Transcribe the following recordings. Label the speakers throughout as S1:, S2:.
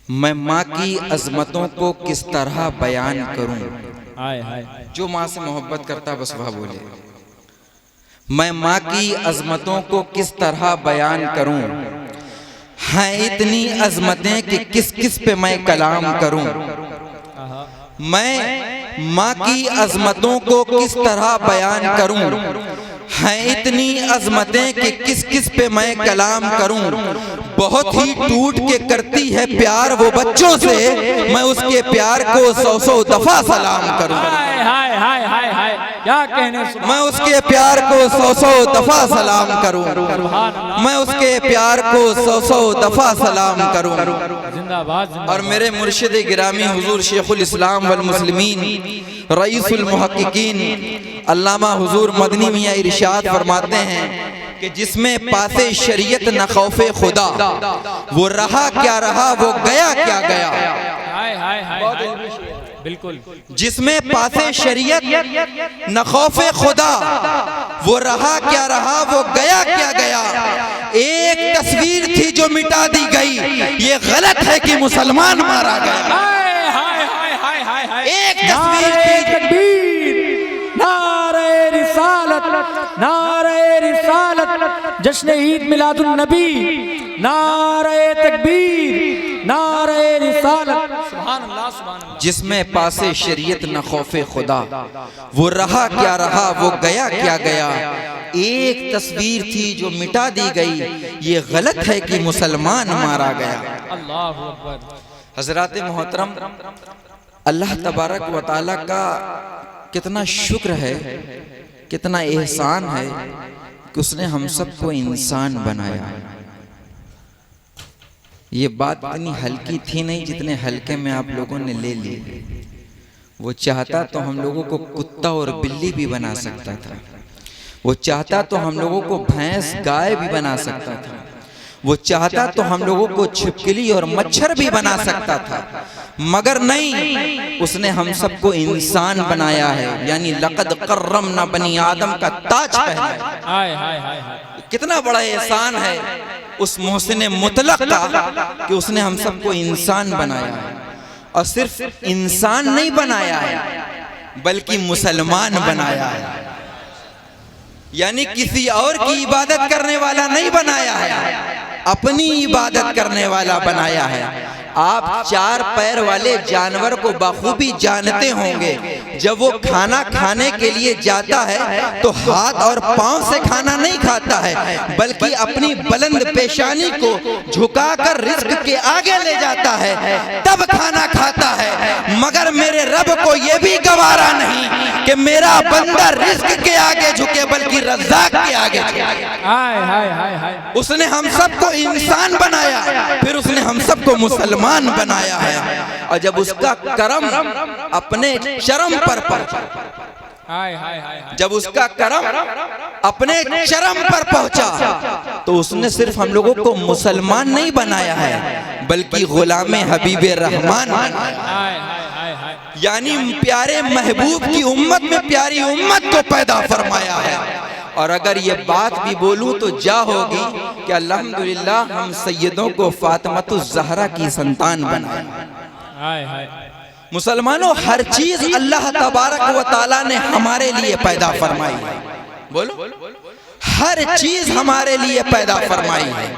S1: میں ماں کی عظمتوں کو کس طرح بیان کروں. جو ماں سے محبت کرتا بس وہ بولے. میں ماں کی عظمتوں کو کس طرح بیان کروں. ہیں اتنی عظمتیں کہ کس کس پہ میں کلام کروں. میں ماں کی عظمتوں کو کس طرح بیان کروں. ہیں اتنی عظمتیں کہ کس کس پہ میں کلام کروں. بہت ہی ٹوٹ کے کرتی ہے پیار وہ بچوں سے. میں اس کے پیار کو 100 دفعہ سلام کروں. میں اس کے پیار کو 100 دفعہ سلام کروں. میں اس کے پیار کو 100 دفعہ سلام کروں. اور میرے مرشد گرامی حضور شیخ الاسلام والمسلمین رئیس المحققین علامہ حضور مدنی میاں ارشاد فرماتے ہیں کہ جس میں پاس شریعت نہ خوف خدا. وہ رہا کیا رہا وہ گیا کیا گیا. جس میں پاس شریعت نہ خوف خدا. وہ رہا کیا رہا وہ گیا کیا گیا. ایک تصویر تھی جو مٹا دی گئی. یہ غلط ہے کہ مسلمان مارا گیا. ایک تصویر تھی.
S2: نعرہ رسالت، نعرہ رسالت، جشن عید میلاد النبی، نعرہ تکبیر، نعرہ رسالت. سبحان اللہ سبحان اللہ.
S1: جس میں پاس شریعت نہ خوف خدا. وہ رہا کیا رہا وہ گیا کیا گیا. ایک تصویر تھی جو مٹا دی گئی. یہ غلط ہے کہ مسلمان مارا گیا.
S2: اللہ اکبر.
S1: حضرات محترم، اللہ تبارک و تعالی کا کتنا شکر ہے، کتنا احسان ہے کہ اس نے ہم سب کو انسان بنایا. یہ بات اتنی ہلکی تھی نہیں جتنے ہلکے میں آپ لوگوں نے لے لی. وہ چاہتا تو ہم لوگوں کو کتا اور بلی بھی بنا سکتا تھا. وہ چاہتا تو ہم لوگوں کو بھینس گائے بھی بنا سکتا تھا. وہ چاہتا تو ہم لوگوں کو چھپکلی اور مچھر بھی بنا سکتا تھا. مگر نہیں، اس نے ہم سب کو انسان بنایا ہے. یعنی لقد کرمنا بنی آدم کا تاج پہنا ہے. کتنا بڑا احسان ہے اس محسن مطلق کا کہ اس نے ہم سب کو انسان بنایا ہے. اور صرف انسان نہیں بنایا ہے بلکہ مسلمان بنایا ہے. یعنی کسی اور کی عبادت کرنے والا نہیں بنایا ہے، اپنی عبادت کرنے والا بنایا ہے. آپ 4 پیر والے جانور کو بخوبی جانتے ہوں گے. جب وہ کھانا کھانے کے لیے جاتا ہے تو ہاتھ اور پاؤں سے کھانا نہیں کھاتا ہے بلکہ اپنی بلند پیشانی کو جھکا کر رزق کے آگے لے جاتا ہے، تب کھانا کھاتا ہے. مگر میرے رب کو یہ بھی گوارا نہیں کہ میرا بندہ رزق کے آگے جھکے بلکہ رزاق کے آگے جھکے. اس نے ہم سب کو انسان بنایا، پھر اس نے ہم سب کو مسلمان بنایا ہے. اور جب اس کا کرم اپنے چرم پر جب اس کا کرم اپنے چرم پر پہنچا تو اس نے صرف ہم لوگوں کو مسلمان نہیں بنایا ہے بلکہ غلام حبیب رحمان بنایا. یعنی پیارے محبوب کی امت میں پیاری امت کو پیدا فرمایا ہے. اور اگر یہ بات بھی بولوں تو جا ہوگی کہ الحمدللہ ہم سیدوں کو فاطمۃ الزہرا کی سنتان بنائے. مسلمانوں، ہر چیز اللہ تبارک و تعالیٰ نے ہمارے لیے پیدا فرمائی ہے. بولو، ہر چیز ہمارے لیے پیدا فرمائی ہے.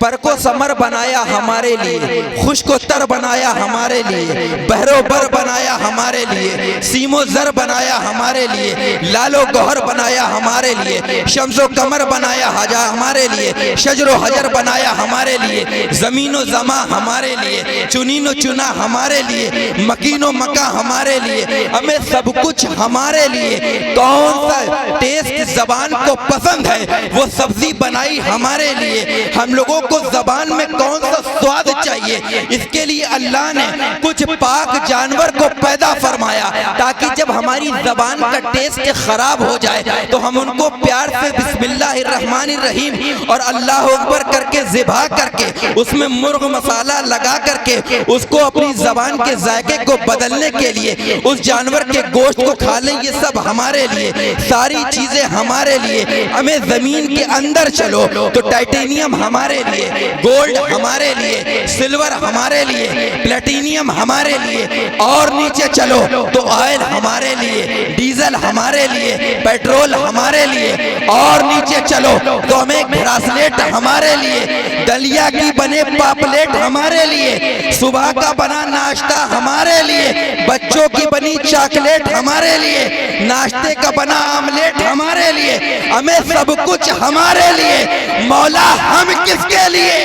S1: پر کو سمر بنایا ہمارے لیے، خشک و تر بنایا ہمارے لیے، بحر و بر بنایا ہمارے لیے، سیم و زر بنایا ہمارے لیے، لال و گوہر بنایا ہمارے لیے، شمس و قمر بنایا ہمارے لیے، شجر و حجر بنایا ہمارے لیے، زمین و زماں ہمارے لیے، چنین و چنا ہمارے لیے، مکین و مکہ ہمارے لیے. ہمیں سب کچھ ہمارے لیے. کون سا ٹیسٹ زبان کو پسند ہے وہ سبزی بنائی ہمارے لیے. ہم لوگوں کو زبان میں کون سا سواد چاہیے اس کے لیے اللہ نے کچھ پاک جانور کو پیدا فرمایا تاکہ جب ہماری زبان کا ٹیسٹ خراب ہو جائے تو ہم ان کو پیار سے بسم اللہ الرحمن الرحیم اور اللہ اکبر کر کے ذبح کر کے اس میں مرغ مسالہ لگا کر کے اس کو اپنی زبان کے ذائقے کو بدلنے کے لیے اس جانور کے گوشت کو کھا لیں. یہ سب ہمارے لیے، ساری چیزیں ہمارے لیے. ہمیں زمین کے اندر چلو تو ٹائٹینیم ہمارے لیے، لیے، گولڈ ہمارے لیے، سلور ہمارے لیے، پلیٹینیم ہمارے لیے، اور نیچے چلو تو آئل ہمارے لیے، ڈیزل ہمارے لیے، پیٹرول ہمارے لیے، اور نیچے چلو تو ہمیں براسلیٹ ہمارے لیے، دلیا کی بنے پاپلیٹ ہمارے لیے، صبح کا بنا ناشتہ ہمارے لیے، بچوں کی بنی چاکلیٹ ہمارے لیے، ناشتے کا بنا آملیٹ ہمارے لیے، ہمیں سب کچھ ہمارے لیے، مولا ہم کس کے لیے؟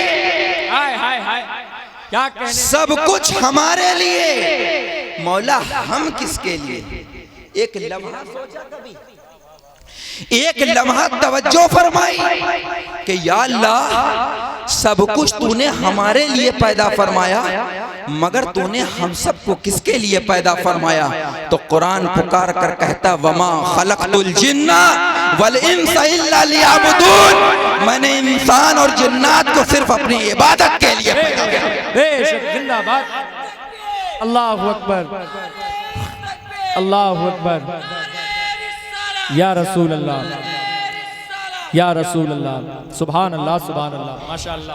S2: کیا کہنے؟
S1: سب کچھ ہمارے لیے، مولا ہم کس کے لیے؟ ایک لمحہ سوچا کبھی، ایک لمحہ توجہ فرمائی کہ یا اللہ سب کچھ تو نے ہمارے لیے پیدا فرمایا، مگر تو نے ہم سب کو کس کے لیے پیدا فرمایا؟ تو قرآن پکار کر کہتا وما خلقت الجن والانس الا لیعبدون، میں نے انسان اور جنات کو صرف اپنی عبادت کے لیے پیدا کیا۔
S2: بے شک، زندہ باد، اللہ اکبر، اللہ اکبر، یا رسول اللہ، یا رسول اللہ، سبحان اللہ، سبحان اللہ، ماشاءاللہ۔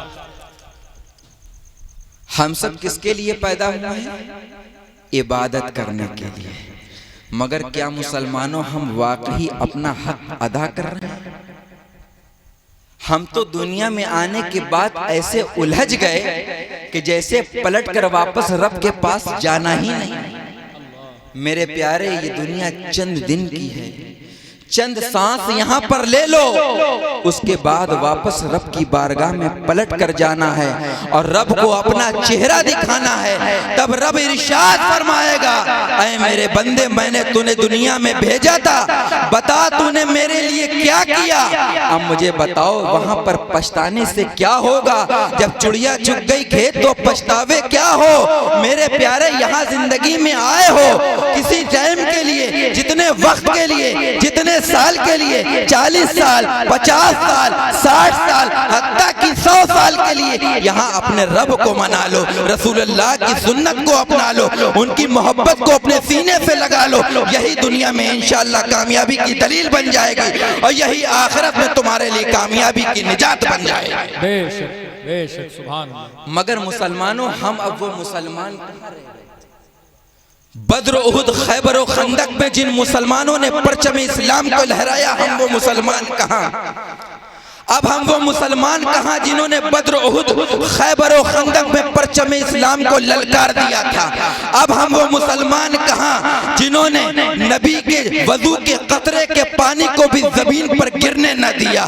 S1: ہم سب کس کے لیے پیدا ہوئے ہیں؟ عبادت کرنے کے لیے، مگر کیا مسلمانوں ہم واقعی اپنا حق ادا کر رہے ہیں؟ ہم تو دنیا میں آنے کے بعد ایسے الجھ گئے کہ جیسے پلٹ کر واپس رب کے پاس جانا ہی نہیں۔ میرے پیارے یہ دنیا چند دن کی ہے، چند سانس یہاں پر لے لو، اس کے بعد واپس رب کی بارگاہ میں پلٹ کر جانا ہے اور رب کو اپنا چہرہ دکھانا ہے۔ تب رب ارشاد فرمائے گا اے میرے بندے میں نے تُنے دنیا میں بھیجا تھا، بتا تو نے میرے لیے کیا کیا؟ اب مجھے بتاؤ وہاں پر پچھتانے سے کیا ہوگا؟ جب چڑیا چگ گئی کھیت تو پچھتاوے کیا ہو؟ میرے پیارے یہاں زندگی میں آئے ہو کسی ٹائم کے لیے، جتنے وقت کے لیے، جتنے سال کے لیے، 40 سال، 50 سال، 60 سال، حتیٰ کہ 100 سال کے لیے یہاں اپنے رب کو منا لو، رسول اللہ کی سنت کو اپنا لو، ان کی محبت کو اپنے سینے سے لگا لو، یہی دنیا میں انشاءاللہ کامیابی کی دلیل بن جائے گی اور یہی آخرت میں تمہارے لیے کامیابی کی نجات بن جائے گی۔
S2: بے شک، بے شک، سبحان اللہ۔
S1: مگر مسلمانوں ہم اب وہ مسلمان کہاں رہے؟ بدر، احد، خیبر و خندق میں جن مسلمانوں نے پرچم اسلام کو لہرایا، ہم وہ مسلمان کہاں؟ اب ہم وہ مسلمان کہاں جنہوں نے بدر، احد، خیبر و خندق میں پرچم اسلام کو للکار دیا تھا؟ اب ہم وہ مسلمان کہاں جنہوں نے نبی کے وضو کے قطرے کے پانی کو بھی زمین پر گرنے نہ دیا؟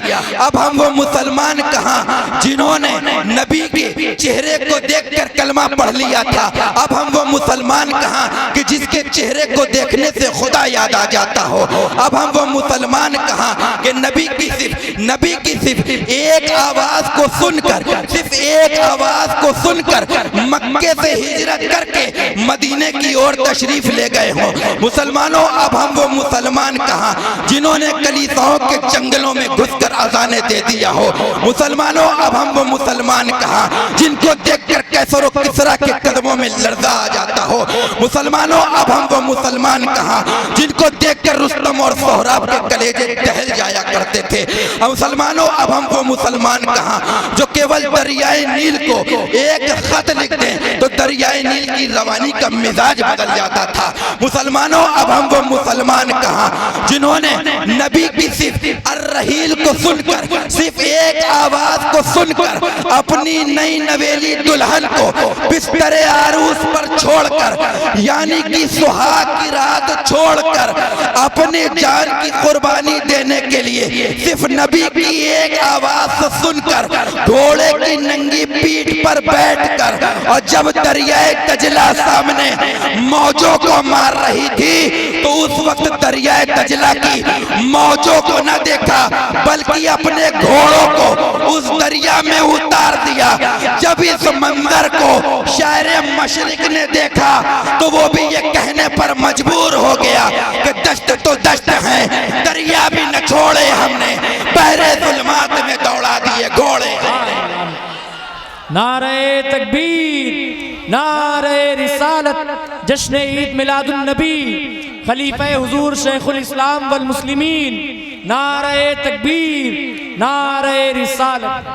S1: اب ہم وہ مسلمان کہاں جنہوں نے نبی کے چہرے کو دیکھ کر کلمہ پڑھ لیا تھا؟ اب ہم وہ مسلمان کہاں کہ جس کے چہرے کو دیکھنے سے خدا یاد آ جاتا ہو؟ اب ہم وہ مسلمان کہاں کہ نبی کی صرف ایک آواز کو سن کر، صرف ایک آواز کو سن کر مکے سے ہجرت کر کے مدینے کی اور تشریف لے گئے ہوں؟ مسلمانوں اب ہم وہ مسلمان کہاں جنہوں نے کلیساؤں کے جنگلوں میں گھس کر اذانیں دے دیا ہو؟ مسلمانوں اب ہم وہ مسلمان کہاں جن کو دیکھ کر کیسر و کسرا کے قدموں میں لرزہ آ جاتا ہو؟ مسلمانوں اب ہم وہ مسلمان کہاں جن کو دیکھ کر رستم اور سہراب کے کلیجے دہل جایا کرتے تھے؟ مسلمانوں اب ہم وہ مسلمان کہاں جو کیول دریائے نیل کو ایک خط لکھ دیں تو دریائے نیل کی روانی کا مزاج بدل جاتا تھا؟ مسلمانوں اب ہم وہ مسلمان کہاں جنہوں نے نبی کی صرف الرحیل کو سن کر، صرف ایک آواز کو سن کر اپنی نئی نویلی دلہن کو بستر عروس پر چھوڑ کر، یعنی کہ سہاگ کی رات چھوڑ کر اپنی جان کی قربانی دینے کے لیے صرف نبی کی ایک آواز سن کر گھوڑے کی ننگی پیٹھ پر بیٹھ کر، اور جب دریائے دجلہ سامنے موجوں کو مار رہی تھی تو اس وقت دریائے دجلہ کی موجوں کو نہ دیکھا بلکہ اپنے گھوڑوں کو اس دریا میں اتار دیا۔ جب اس منظر کو شاعر مشرق نے دیکھا تو وہ بھی یہ کہنے پر مجبور ہو گیا کہ دشت تو دشت ہیں، دریا بھی نہ چھوڑے ہم نے، بحر ظلمات میں دوڑا دیے گھوڑے۔
S2: نعرہ تکبیر، نعرہ رسالت، جشن عید میلاد النبی، خلیفہ حضور شیخ الاسلام والمسلمین، نعرہ تکبیر، نعرہ رسالت۔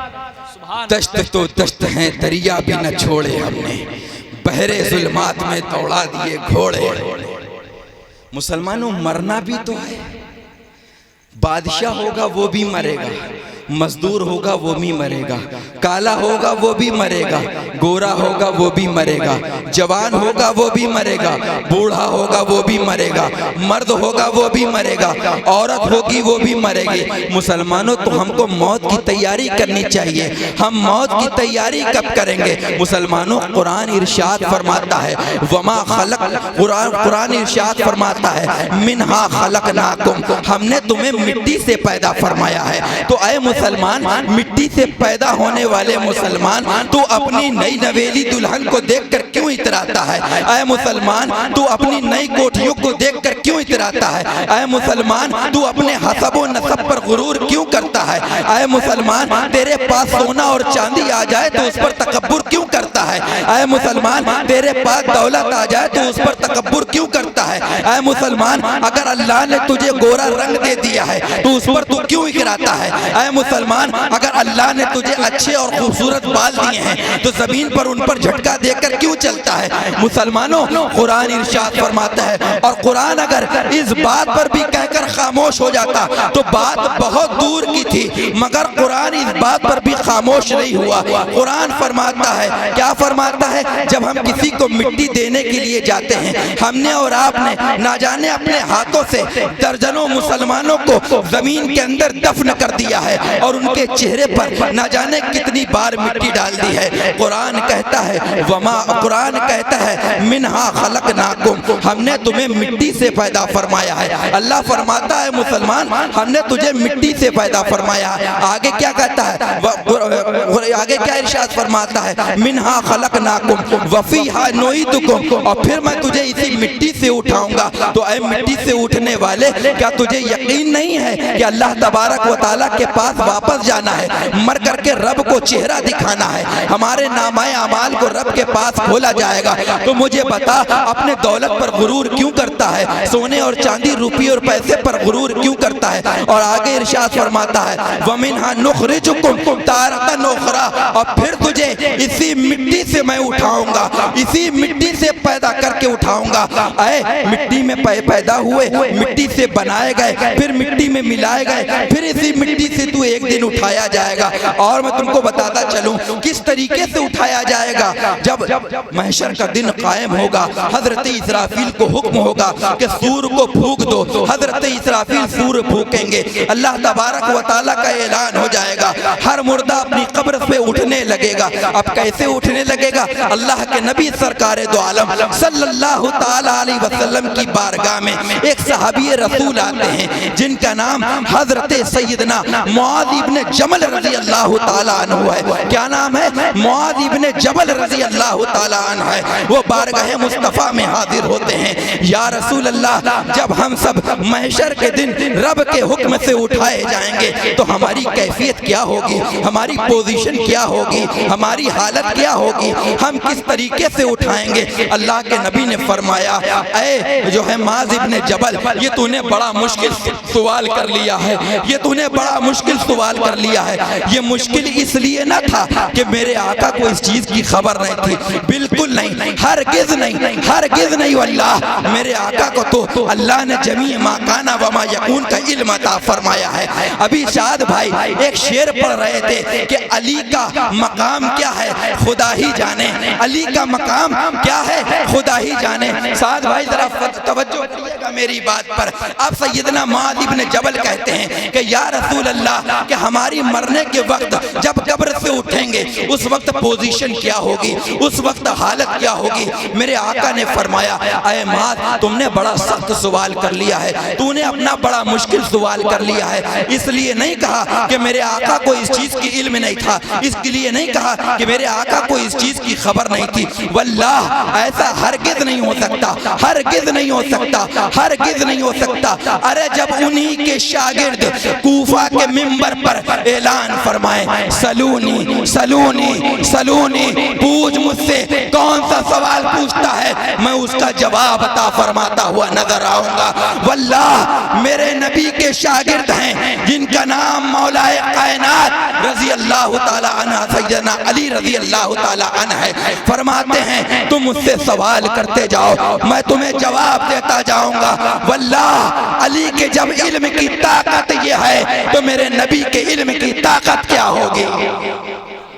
S1: دشت تو دشت ہیں دریا بھی نہ چھوڑے ہم نے، بحر ظلمات میں دوڑا دیے گھوڑے۔ مسلمانوں مرنا بھی تو ہے، بادشاہ ہوگا وہ بھی مرے گا، مزدور ہوگا وہ بھی مرے گا، کالا ہوگا وہ بھی مرے گا، گورا ہوگا وہ بھی مرے گا، جوان ہوگا وہ بھی مرے گا، بوڑھا ہوگا وہ بھی مرے گا، مرد ہوگا وہ بھی مرے گا، عورت ہوگی وہ بھی مرے گی۔ مسلمانوں تو ہم کو موت کی تیاری کرنی چاہیے۔ ہم موت کی تیاری کب کریں گے؟ مسلمانوں قرآن ارشاد فرماتا ہے وما خلق، قرآن ارشاد فرماتا ہے منہا خلقناکم، ہم نے تمہیں مٹی سے پیدا فرمایا ہے۔ تو اے مسلمان، مٹی سے پیدا ہونے والے مسلمان، تو اپنی نئی نویلی دلہن کو دیکھ کر کیوں اتراتا ہے؟ اے مسلمان، تو اپنی نئی کوٹھیوں کو دیکھ کر کیوں اتراتا ہے؟ اے مسلمان، تو اپنے حسب و نسب پر غرور کیوں کرتا ہے؟ اے مسلمان، تیرے پاس سونا اور چاندی آ جائے تو اس پر تکبر کیوں کرتا ہے؟ اے مسلمان، تیرے پاس دولت آ جائے تو اس پر تکبر کیوں کرتا ہے؟ اے مسلمان، اگر اللہ نے تجھے گورا رنگ دے دیا ہے تو اس پر تو کیوں اکراتا ہے؟ اے مسلمان، اگر اللہ نے تجھے اچھے اور خوبصورت بال دیے ہیں تو زمین پر ان پر جھٹکا دے کر کیوں چلتا ہے؟ مسلمانوں قرآن ارشاد فرماتا ہے، اور قرآن اگر اس بات پر بھی کہہ کر خاموش ہو جاتا تو بات بہت دور کی تھی، مگر قرآن اس بات پر بھی خاموش نہیں ہوا۔ قرآن فرماتا ہے، کیا فرماتا ہے؟ جب ہم کسی کو مٹی دینے کے لیے جاتے ہیں، ہم نے اور آپ نے نہ جانے اپنے ہاتھوں سے درجنوں مسلمانوں کو زمین کے اندر دفن کر دیا ہے، اور ان کے چہرے پر نہ جانے کتنی بار مٹی ڈال دی ہے۔ قرآن کہتا ہے قرآن کہتا ہے منہا خلقناکم، ہم نے تمہیں مٹی سے پیدا فرمایا ہے۔ اللہ فرماتا ہے مسلمان، ہم نے تجھے مٹی سے پیدا فرمایا ہے۔ آگے کیا کہتا ہے؟ آگے کیا ارشاد فرماتا ہے؟ منہا خلقناکم وفیہا نعیدکم، اور پھر میں تجھے اسی مٹی سے اٹھاؤں گا۔ تو اے مٹی سے اٹھنے والے، کیا تجھے یقین نہیں ہے کہ اللہ تبارک و تعالیٰ کے پاس واپس جانا ہے، مر کر کے رب کو چہرہ دکھانا ہے، ہمارے نامہ اعمال کو رب کے پاس کھولا جائے گا؟ تو مجھے بتا، اپنے دولت پر غرور کیوں کرتا ہے؟ سونے اور چاندی، روپی اور پیسے پر غرور کیوں کرتا ہے؟ اور آگے ارشاد فرماتا ہے وَمِنْهَا نُخْرِجُكُمْ تَارَةً أُخْرَىٰ، اور پھر تجھے اسی مٹی سے میں اٹھاؤں گا، اسی مٹی سے پیدا کر کے اٹھاؤں گا۔ اے مٹی میں پیدا ہوئے، مٹی سے بنائے گئے، پھر مٹی میں ملائے گئے، پھر اسی مٹی سے تو ایک دن اٹھایا جائے گا۔ اور میں تم کو بتاتا چلوں کس طریقے سے اٹھایا جائے گا۔ جب محشر کا دن قائم ہوگا، حضرت اسرافیل کو حکم ہوگا کہ سور کو پھونک دو۔ حضرت اسرافیل سور پھونکیں گے، اللہ تبارک و تعالیٰ کا اعلان ہو جائے گا، ہر مردہ اپنی قبر سے اٹھنے لگے گا۔ اب کیسے اٹھنے لگے گا؟ اللہ کے نبی سرکار دو عالم صلی اللہ تعالیٰ علیہ وسلم کی بارگاہ میں ایک صحابی رسول آتے ہیں جن کا نام حضرت سیدنا معاذ ابن جبل رضی اللہ تعالیٰ عنہ ہے۔ کیا نام ہے؟ معاذ ابن جبل رضی اللہ تعالیٰ عنہ ہے۔ وہ بارگاہ مصطفیٰ میں حاضر ہوتے ہیں، یا رسول اللہ، جب ہم سب محشر کے دن رب کے حکم سے اٹھائے جائیں گے تو ہماری کیفیت کیا ہوگی، ہماری پوزیشن کیا ہوگی، ہماری حالت کیا ہوگی، ہم کس طریقے سے اٹھائیں گے؟ اللہ کے نبی نے فرمایا، اے جو ہے معاذ ابن جبل، یہ تو نے بڑا مشکل سوال کر لیا ہے، یہ تو نے بڑا مشکل سوال کر لیا ہے۔ یہ مشکل اس لیے نہ تھا کہ میرے آقا کو اس چیز کی خبر نہیں تھی، بالکل نہیں، ہرگز نہیں، ہرگز نہیں واللہ۔ میرے آقا کو تو اللہ نے جمیع ما کان و ما یکون کا علم عطا فرمایا ہے۔ ابھی شاد بھائی ایک شعر پڑھ رہے تھے کہ علی کا مقام کیا ہے خدا ہی جانے، علی کا مقام کیا ہے خدا ہی جانے۔ سعد بھائی ذرا توجہ کیجئے گا میری بات پر۔ اب سیدنا معاذ ابن جبل کہتے ہیں کہ یا رسول اللہ، کہ ہماری مرنے کے وقت جب قبر سے اٹھیں گے اس وقت پوزیشن کیا ہوگی، اس وقت حالت کیا ہوگی؟ میرے آقا نے فرمایا، اے معاذ، تم نے بڑا سخت سوال کر لیا ہے، تو نے اپنا بڑا مشکل سوال کر لیا ہے۔ اس لیے نہیں کہا کہ میرے آقا کو اس چیز کی علم نہیں تھا، اس کے لیے نہیں کہا کہ میرے آقا کو اس چیز کی خبر نہیں تھی، واللہ اے ایسا ہرگز نہیں ہو سکتا، ہرگز نہیں ہو سکتا، ہرگز نہیں ہو سکتا۔ ارے جب انہی کے شاگرد کوفہ کے منبر پر اعلان فرمائے سلونی سلونی سلونی، پوچھ مجھ سے کون سا سوال پوچھتا ہے، میں اس کا جواب عطا فرماتا ہوا نظر آؤں گا۔ واللہ میرے نبی کے شاگرد ہیں جن کا نام مولا کائنات رضی اللہ تعالی عنہ سیدنا علی رضی اللہ تعالی عنہ ہے، فرماتے ہیں تم مجھ سے سوال کرتے جاؤ، میں تمہیں جواب دیتا جاؤں گا۔ واللہ علی کے جب علم کی طاقت یہ ہے تو میرے نبی کے علم کی طاقت کیا ہوگی؟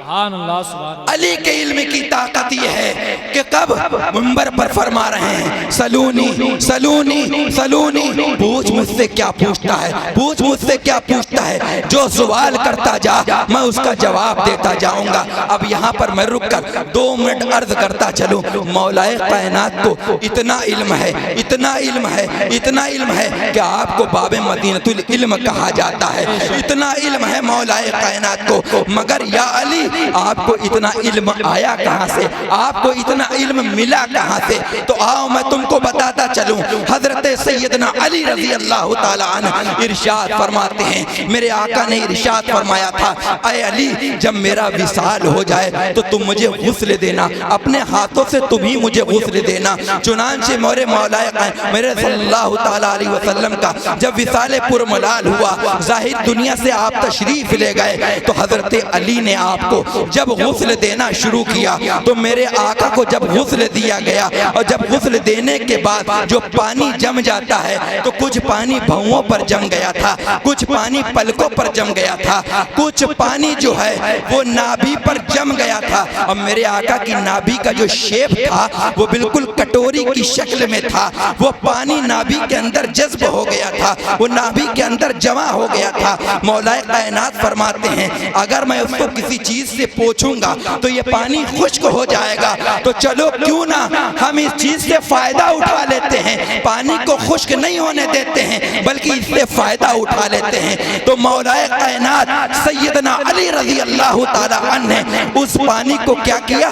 S2: سبحان اللہ سبحان اللہ۔
S1: علی کے علم کی طاقت یہ ہے کہ کب منبر پر فرما رہے ہیں سلونی سلونی سلونی، پوچھ مجھ سے کیا پوچھتا ہے، پوچھ مجھ سے کیا پوچھتا ہے، جو سوال کرتا جا میں اس کا جواب دیتا جاؤں گا۔ اب یہاں پر میں رک کر 2 منٹ عرض کرتا چلوں، مولا کائنات کو اتنا علم ہے، اتنا علم ہے، اتنا علم ہے کہ آپ کو باب مدینۃ العلم کہا جاتا ہے، اتنا علم ہے مولا کائنات کو، مگر یا علی آپ کو اتنا علم آیا کہاں سے، آپ کو اتنا علم ملا کہاں سے؟ تو آؤ میں تم کو بتاتا چلوں۔ حضرت سیدنا علی رضی اللہ تعالی عنہ ارشاد فرماتے ہیں، میرے آقا نے ارشاد فرمایا تھا اے علی جب میرا وصال ہو جائے تو تم مجھے غسل دینا، اپنے ہاتھوں سے تم ہی مجھے غسل دینا۔ چنانچہ میرے مولا میرے صلی اللہ تعالی علیہ وسلم کا جب وصال پرملال ہوا، ظاہر دنیا سے آپ تشریف لے گئے، تو حضرت علی نے آپ کو جب غسل دینا شروع کیا تو میرے آقا کو جب غسل دیا گیا، اور جب غسل دینے کے بعد جو پانی جم جاتا ہے تو کچھ پانی بھوؤں پر جم گیا تھا، کچھ پانی پلکوں پر جم گیا تھا، کچھ پانی جو ہے وہ نابی پر جم گیا تھا، اور میرے آقا کی نابی کا جو شیپ تھا وہ بالکل کٹوری کی شکل میں تھا، وہ پانی نابی کے اندر جذب ہو گیا تھا، وہ نابی کے اندر جمع ہو گیا تھا۔ مولا کائنات فرماتے ہیں اگر میں اس کو کسی چیز سے پوچھوں گا تو یہ پانی خشک ہو جائے گا، تو چلو کیوں نہ ہم اس چیز سے فائدہ اٹھا لیتے ہیں، پانی کو خشک نہیں ہونے دیتے ہیں بلکہ اس سے فائدہ اٹھا لیتے ہیں۔ تو مولا کائنات سیدنا علی رضی اللہ تعالی عنہ نے اس پانی کو کیا کیا؟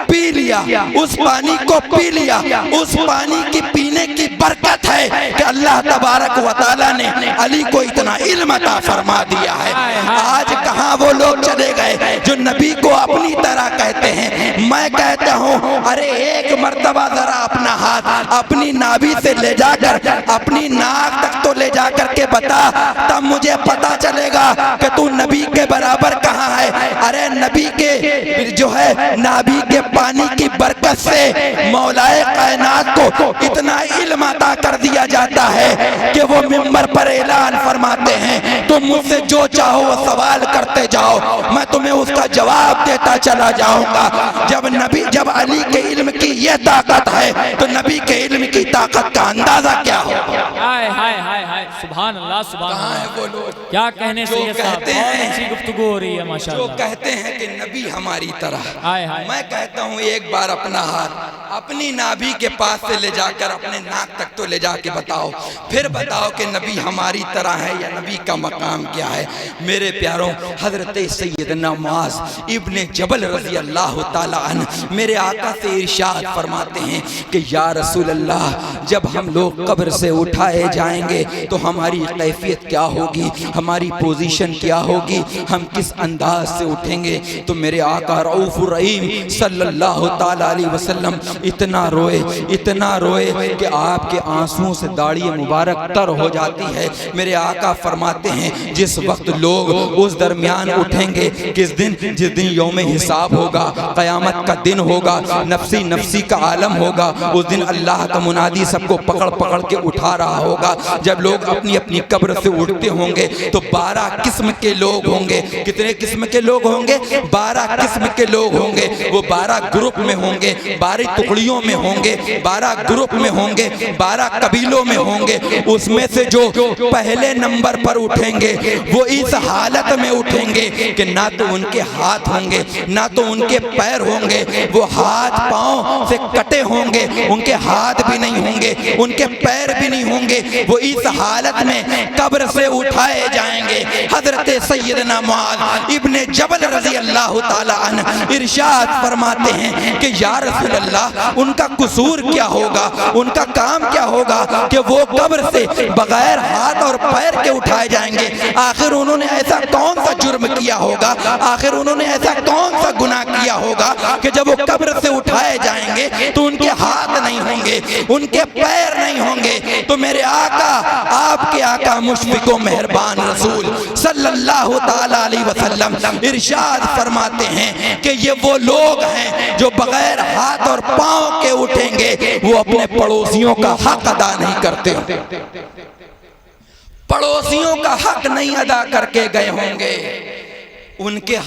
S1: پی لیا، اس پانی کو پی لیا۔ اس پانی کی پینے کی برکت ہے کہ اللہ تبارک و تعالی نے علی کو اتنا علم عطا فرما دیا ہے۔ آج کہاں وہ لوگ چلے گئے جو نبی کو اپنی طرح کہتے ہیں؟ میں کہتا ہوں ارے ایک مرتبہ ذرا اپنا ہاتھ اپنی نابی سے لے جا کر اپنی ناک تک تو لے جا کر کے بتا، تب مجھے پتا چلے گا کہ تو نبی کے برابر کہاں ہے۔ ارے نبی کے جو ہے نابی کے پانی کی برکت سے مولا کائنات کو اتنا علم عطا کر دیا جاتا ہے کہ وہ منبر پر اعلان فرماتے ہیں تم مجھ سے جو چاہو وہ سوال کرتے جاؤ، میں تمہیں اس کا جواب دیتا چلا جاؤں گا۔ جب علی کے علم کی یہ طاقت ہے تو نبی کے علم کی طاقت کا اندازہ کیا ہو؟
S2: ہائے ہائے ہائے ہائے سبحان اللہ سبحان اللہ، کیا کہنے سے یہ صاحب بہت اچھی گفتگو ہو رہی ہے ماشاءاللہ۔
S1: جو کہتے ہیں کہ نبی ہماری طرح،
S2: ہائے ہائے،
S1: میں کہتا ہوں ایک بار اپنا ہاتھ اپنی نابی کے پاس سے لے جا کر اپنے ناک تک تو لے جا کے بتاؤ، پھر بتاؤ کہ نبی ہماری طرح ہے یا نبی کا مقام کیا ہے۔ میرے پیاروں، حضرت سیدنا معاذ ابن جبل رضی اللہ تعالی عنہ میرے آقا سے ارشاد فرماتے ہیں کہ یا رسول اللہ جب ہم لوگ قبر سے اٹھائے جائیں گے تو ہماری کیفیت کیا ہوگی، ہماری پوزیشن کیا ہوگی، ہم کس انداز سے اٹھیں گے؟ تو میرے آقا رؤوف الرحیم صلی اللہ تعالی علیہ وسلم اتنا روئے کہ آپ کے آنسوں سے داڑھی مبارک تر ہو جاتی ہے۔ میرے آقا فرماتے ہیں جس وقت لوگ اس درمیان اٹھیں گے، جس دن یوم حساب ہوگا، قیامت کا دن ہوگا، نفسی نفسی کا عالم ہوگا، اس دن اللہ کا منادی سب کو پکڑ پکڑ کے اٹھا رہا ہوگا۔ جب لوگ اپنی اپنی قبر سے اٹھتے ہوں گے تو 12 قسم کے لوگ ہوں گے۔ کتنے قسم کے لوگ ہوں گے؟ 12 قسم کے لوگ ہوں گے۔ وہ 12 گروپ میں ہوں گے، 12 ٹکڑیوں میں ہوں گے، 12 گروپ میں ہوں گے، 12 قبیلوں میں ہوں گے۔ اس میں سے جو پہلے نمبر پر اٹھیں گے وہ اس حالت میں اٹھیں گے کہ نہ تو ان کے ہاتھ ہوں گے نہ تو ان کے پیر ہوں گے، وہ ہاتھ پاؤں سے کٹے ہوں گے، ان کے ہاتھ بھی نہیں ہوں گے، ان کے پیر بھی نہیں ہوں گے، وہ اس حالت میں قبر سے اٹھائے جائیں گے۔ حضرت سیدنا معاذ ابن جبل رضی اللہ تعالی عنہ ارشاد فرماتے ہیں کہ یا رسول اللہ ان کا قصور کیا ہوگا، ان کا کام کیا ہوگا کہ وہ قبر سے بغیر ہاتھ اور پیر کے اٹھائے جائیں گے؟ آخر انہوں نے ایسا کون سا جرم کیا ہوگا، آخر انہوں نے ایسا کون سا گناہ کیا ہوگا کہ جب وہ قبر سے اٹھائے جائیں گے تو ان کے ہاتھ نہیں ہوں گے، ان کے پیر نہیں ہوں گے؟ تو میرے آقا، آپ کے آقا مشفق و مہربان رسول صلی اللہ تعالی علیہ وسلم ارشاد فرماتے ہیں کہ یہ وہ لوگ ہیں جو بغیر ہاتھ اور پاؤں کے اٹھیں گے، وہ اپنے پڑوسیوں کا حق ادا نہیں کرتے، پڑوسیوں کا حق نہیں ادا کر کے گئے ہوں گے۔ ان کے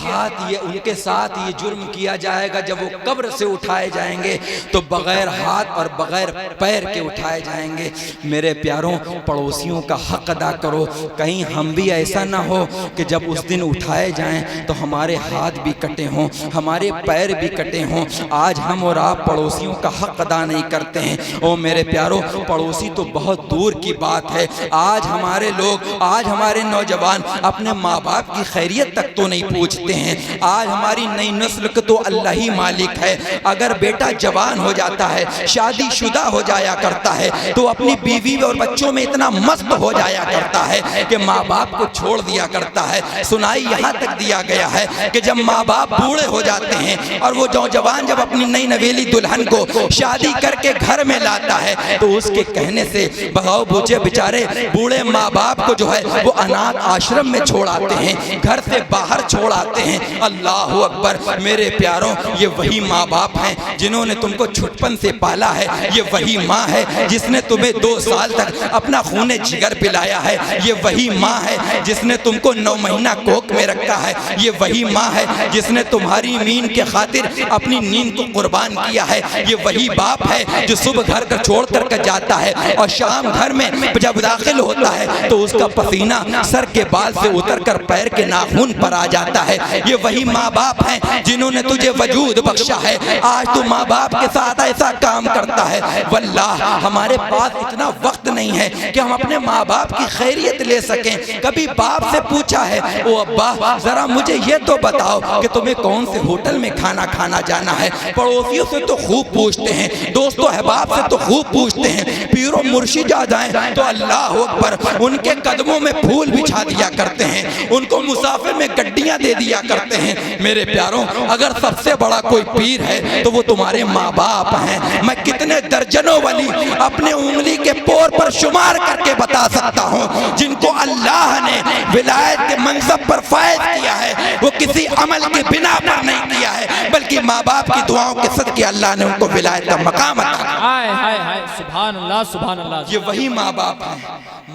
S1: ساتھ یہ جرم کیا جائے گا جب وہ قبر سے اٹھائے جائیں گے تو بغیر ہاتھ اور بغیر پیر کے اٹھائے جائیں گے۔ میرے پیاروں، پڑوسیوں کا حق ادا کرو، کہیں ہم بھی ایسا نہ ہو کہ جب اس دن اٹھائے جائیں تو ہمارے ہاتھ بھی کٹے ہوں، ہمارے پیر بھی کٹے ہوں۔ آج ہم اور آپ پڑوسیوں کا حق ادا نہیں کرتے ہیں۔ او میرے پیاروں، پڑوسی تو بہت دور کی بات ہے۔ آج ہمارے لوگ، آج ہمارے نوجوان اپنے ماں باپ کی خیریت تک تو نہیں پوچھتے ہیں۔ آج ہماری نئی نسل کو تو اللہ ہی مالک ہے۔ اگر بیٹا جوان ہو جاتا ہے، شادی شدہ ہو جایا کرتا ہے تو اپنی بیوی اور بچوں میں اتنا مست ہو جایا کرتا ہے کہ ماں باپ کو چھوڑ دیا کرتا ہے۔ سنائی یہاں تک دیا گیا ہے کہ جب ماں باپ بوڑھے ہو جاتے ہیں اور وہ نوجوان جب اپنی نئی نویلی دلہن کو شادی کر کے گھر میں لاتا ہے تو اس کے کہنے سے بغاؤ بوچھے بیچارے بوڑھے ماں باپ کو جو ہے وہ انات آشرم میں چھوڑ آتے ہیں، گھر سے باہر چھوڑ آتے ہیں۔ اللہ اکبر! میرے پیاروں، یہ وہی ماں باپ ہیں جنہوں نے تم کو چھٹپن سے پالا ہے، یہ وہی ماں ہے جس نے تمہیں 2 سال تک اپنا خون جگر پلایا ہے، یہ وہی ماں ہے جس نے تم کو 9 مہینہ کوکھ میں رکھا ہے، یہ وہی ماں ہے جس نے تمہاری نیند کے خاطر اپنی نیند کو قربان کیا ہے، یہ وہی باپ ہے جو صبح گھر کا چھوڑ کر جاتا ہے اور شام گھر میں جب داخل ہوتا ہے تو اس کا پسینہ سر کے بال سے اتر کر پیر کے ناخن پر آ جاتا ہے۔ یہ وہی ماں باپ ہیں جنہوں نے تجھے وجود بخشا ہے۔ آج تو ماں باپ کے ساتھ ایسا کام کرتا ہے۔ واللہ ہمارے پاس اتنا وقت نہیں ہے کہ ہم اپنے ماں باپ کی خیریت لے سکیں۔ کبھی باپ سے پوچھا ہے، او ابا ذرا مجھے یہ تو بتاؤ کہ تمہیں کون سے ہوٹل میں کھانا کھانا جانا ہے؟ پڑوسیوں سے تو خوب پوچھتے ہیں، دوست و احباب سے تو خوب پوچھتے ہیں، پیر و مرشد آ جائیں تو اللہ اکبر ان کے قدموں میں پھول بچھا دیا کرتے ہیں، ان کو مسافر میں گڈیاں دے دیا کرتے ہیں۔ میرے پیاروں، اگر سب سے بڑا کوئی پیر ہے تو وہ تمہارے ماں باپ ہیں۔ میں کتنے درجنوں ولی اپنے انگلی کے پور پر شمار کر کے بتا سکتا ہوں جن کو اللہ نے ولایت کے منصب پر فائز کیا ہے، وہ کسی عمل کی بنا پر نہیں کیا ہے بلکہ ماں باپ کی دعاؤں کے صدقے اللہ نے ان کو ولایت کا مقام عطا کیا۔
S2: ہائے ہائے ہائے، سبحان اللہ سبحان اللہ۔
S1: یہ وہی ماں باپ ہیں،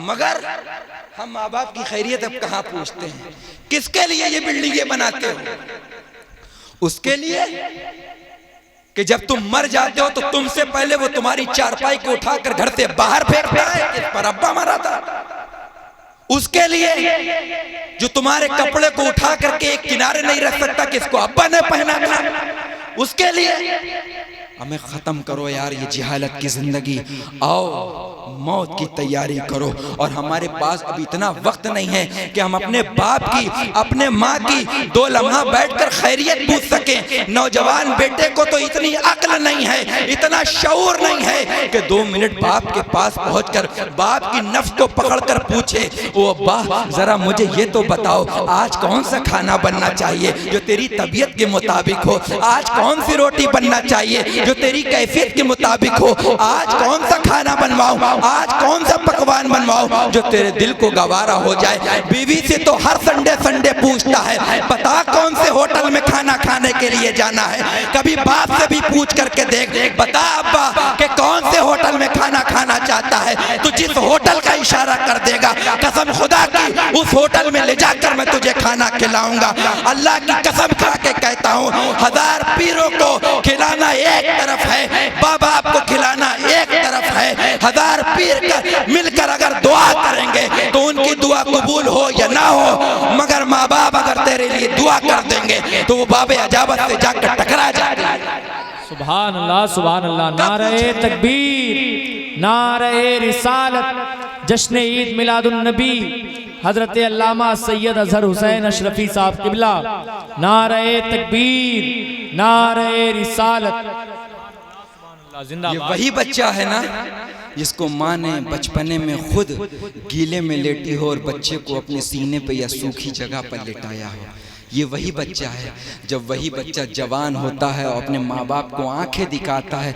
S1: مگر ہم ماں باپ کی خیریت اب کہاں پوچھتے ہیں؟ کس کے لیے یہ بلڈنگیں بناتے ہو؟ اس کے لیے کہ جب تم مر جاتے ہو تو تم سے پہلے وہ تمہاری چارپائی کو اٹھا کر گھر سے باہر پھینکتا ہے، اس پر ابا مرا تھا۔ اس کے لیے جو تمہارے کپڑے کو اٹھا کر کے ایک کنارے نہیں رکھ سکتا کہ اس کو ابا نے پہنا تھا، اس کے لیے ہمیں ختم کرو یار یہ جہالت کی زندگی، آؤ موت کی تیاری کرو۔ اور ہمارے پاس اب اتنا وقت نہیں ہے کہ ہم اپنے باپ کی، اپنے ماں کی 2 لمحہ بیٹھ کر خیریت پوچھ سکیں۔ نوجوان بیٹے کو تو اتنی عقل نہیں ہے، اتنا شعور نہیں ہے کہ 2 منٹ باپ کے پاس پہنچ کر باپ کی نفس کو پکڑ کر پوچھے، او ابا ذرا مجھے یہ تو بتاؤ آج کون سا کھانا بننا چاہیے جو تیری طبیعت کے مطابق ہو، آج کون سی روٹی بننا چاہیے جو تیری کیفیت کے مطابق ہو، آج کون سا کھانا بنواؤں، آج کون سا پکوان بنواؤں جو تیرے دل کو گوارا ہو جائے۔ بیوی سے تو ہر سنڈے پوچھتا ہے بتا کون سے ہوٹل میں کھانا کھانے کے لیے جانا ہے۔ کبھی باپ سے بھی پوچھ کر کے دیکھ بتا ابا کہ کون سے ہوٹل میں کھانا کھانا چاہتا ہے، تو جس ہوٹل کا اشارہ کر دے گا قسم خدا کی اس ہوٹل میں لے جا کر میں تجھے کھانا کھلاؤں گا۔ اللہ کی قسم کھا کے کہتا ہوں 1000 پیروں کو کھلانا ایک طرف ہے، باپ باپ کو کھلانا ایک طرف ہے۔ 1000 پیر مل کر اگر دعا کریں گے تو ان کی دعا قبول ہو یا نہ ہو، مگر ماں باپ اگر تیرے لیے دعا کر دیں گے تو وہ باب اجابت سے جا کر ٹکرا جائے گا۔
S2: سبحان اللہ سبحان اللہ، نعرہ تکبیر، نعرہ رسالت، جشن عید میلاد النبی حضرت علامہ سید اظہر حسین اشرفی صاحب قبلہ، نعرہ تکبیر، نعرہ رسالت۔
S1: یہ وہی بچہ ہے نا جس کو ماں نے بچپنے میں خود گیلے میں لیٹی ہو اور بچے کو اپنے سینے پہ یا سوکھی جگہ پر لٹایا ہو۔ یہ وہی بچہ ہے۔ جب وہی بچہ جوان ہوتا ہے اور اپنے ماں باپ کو آنکھیں دکھاتا ہے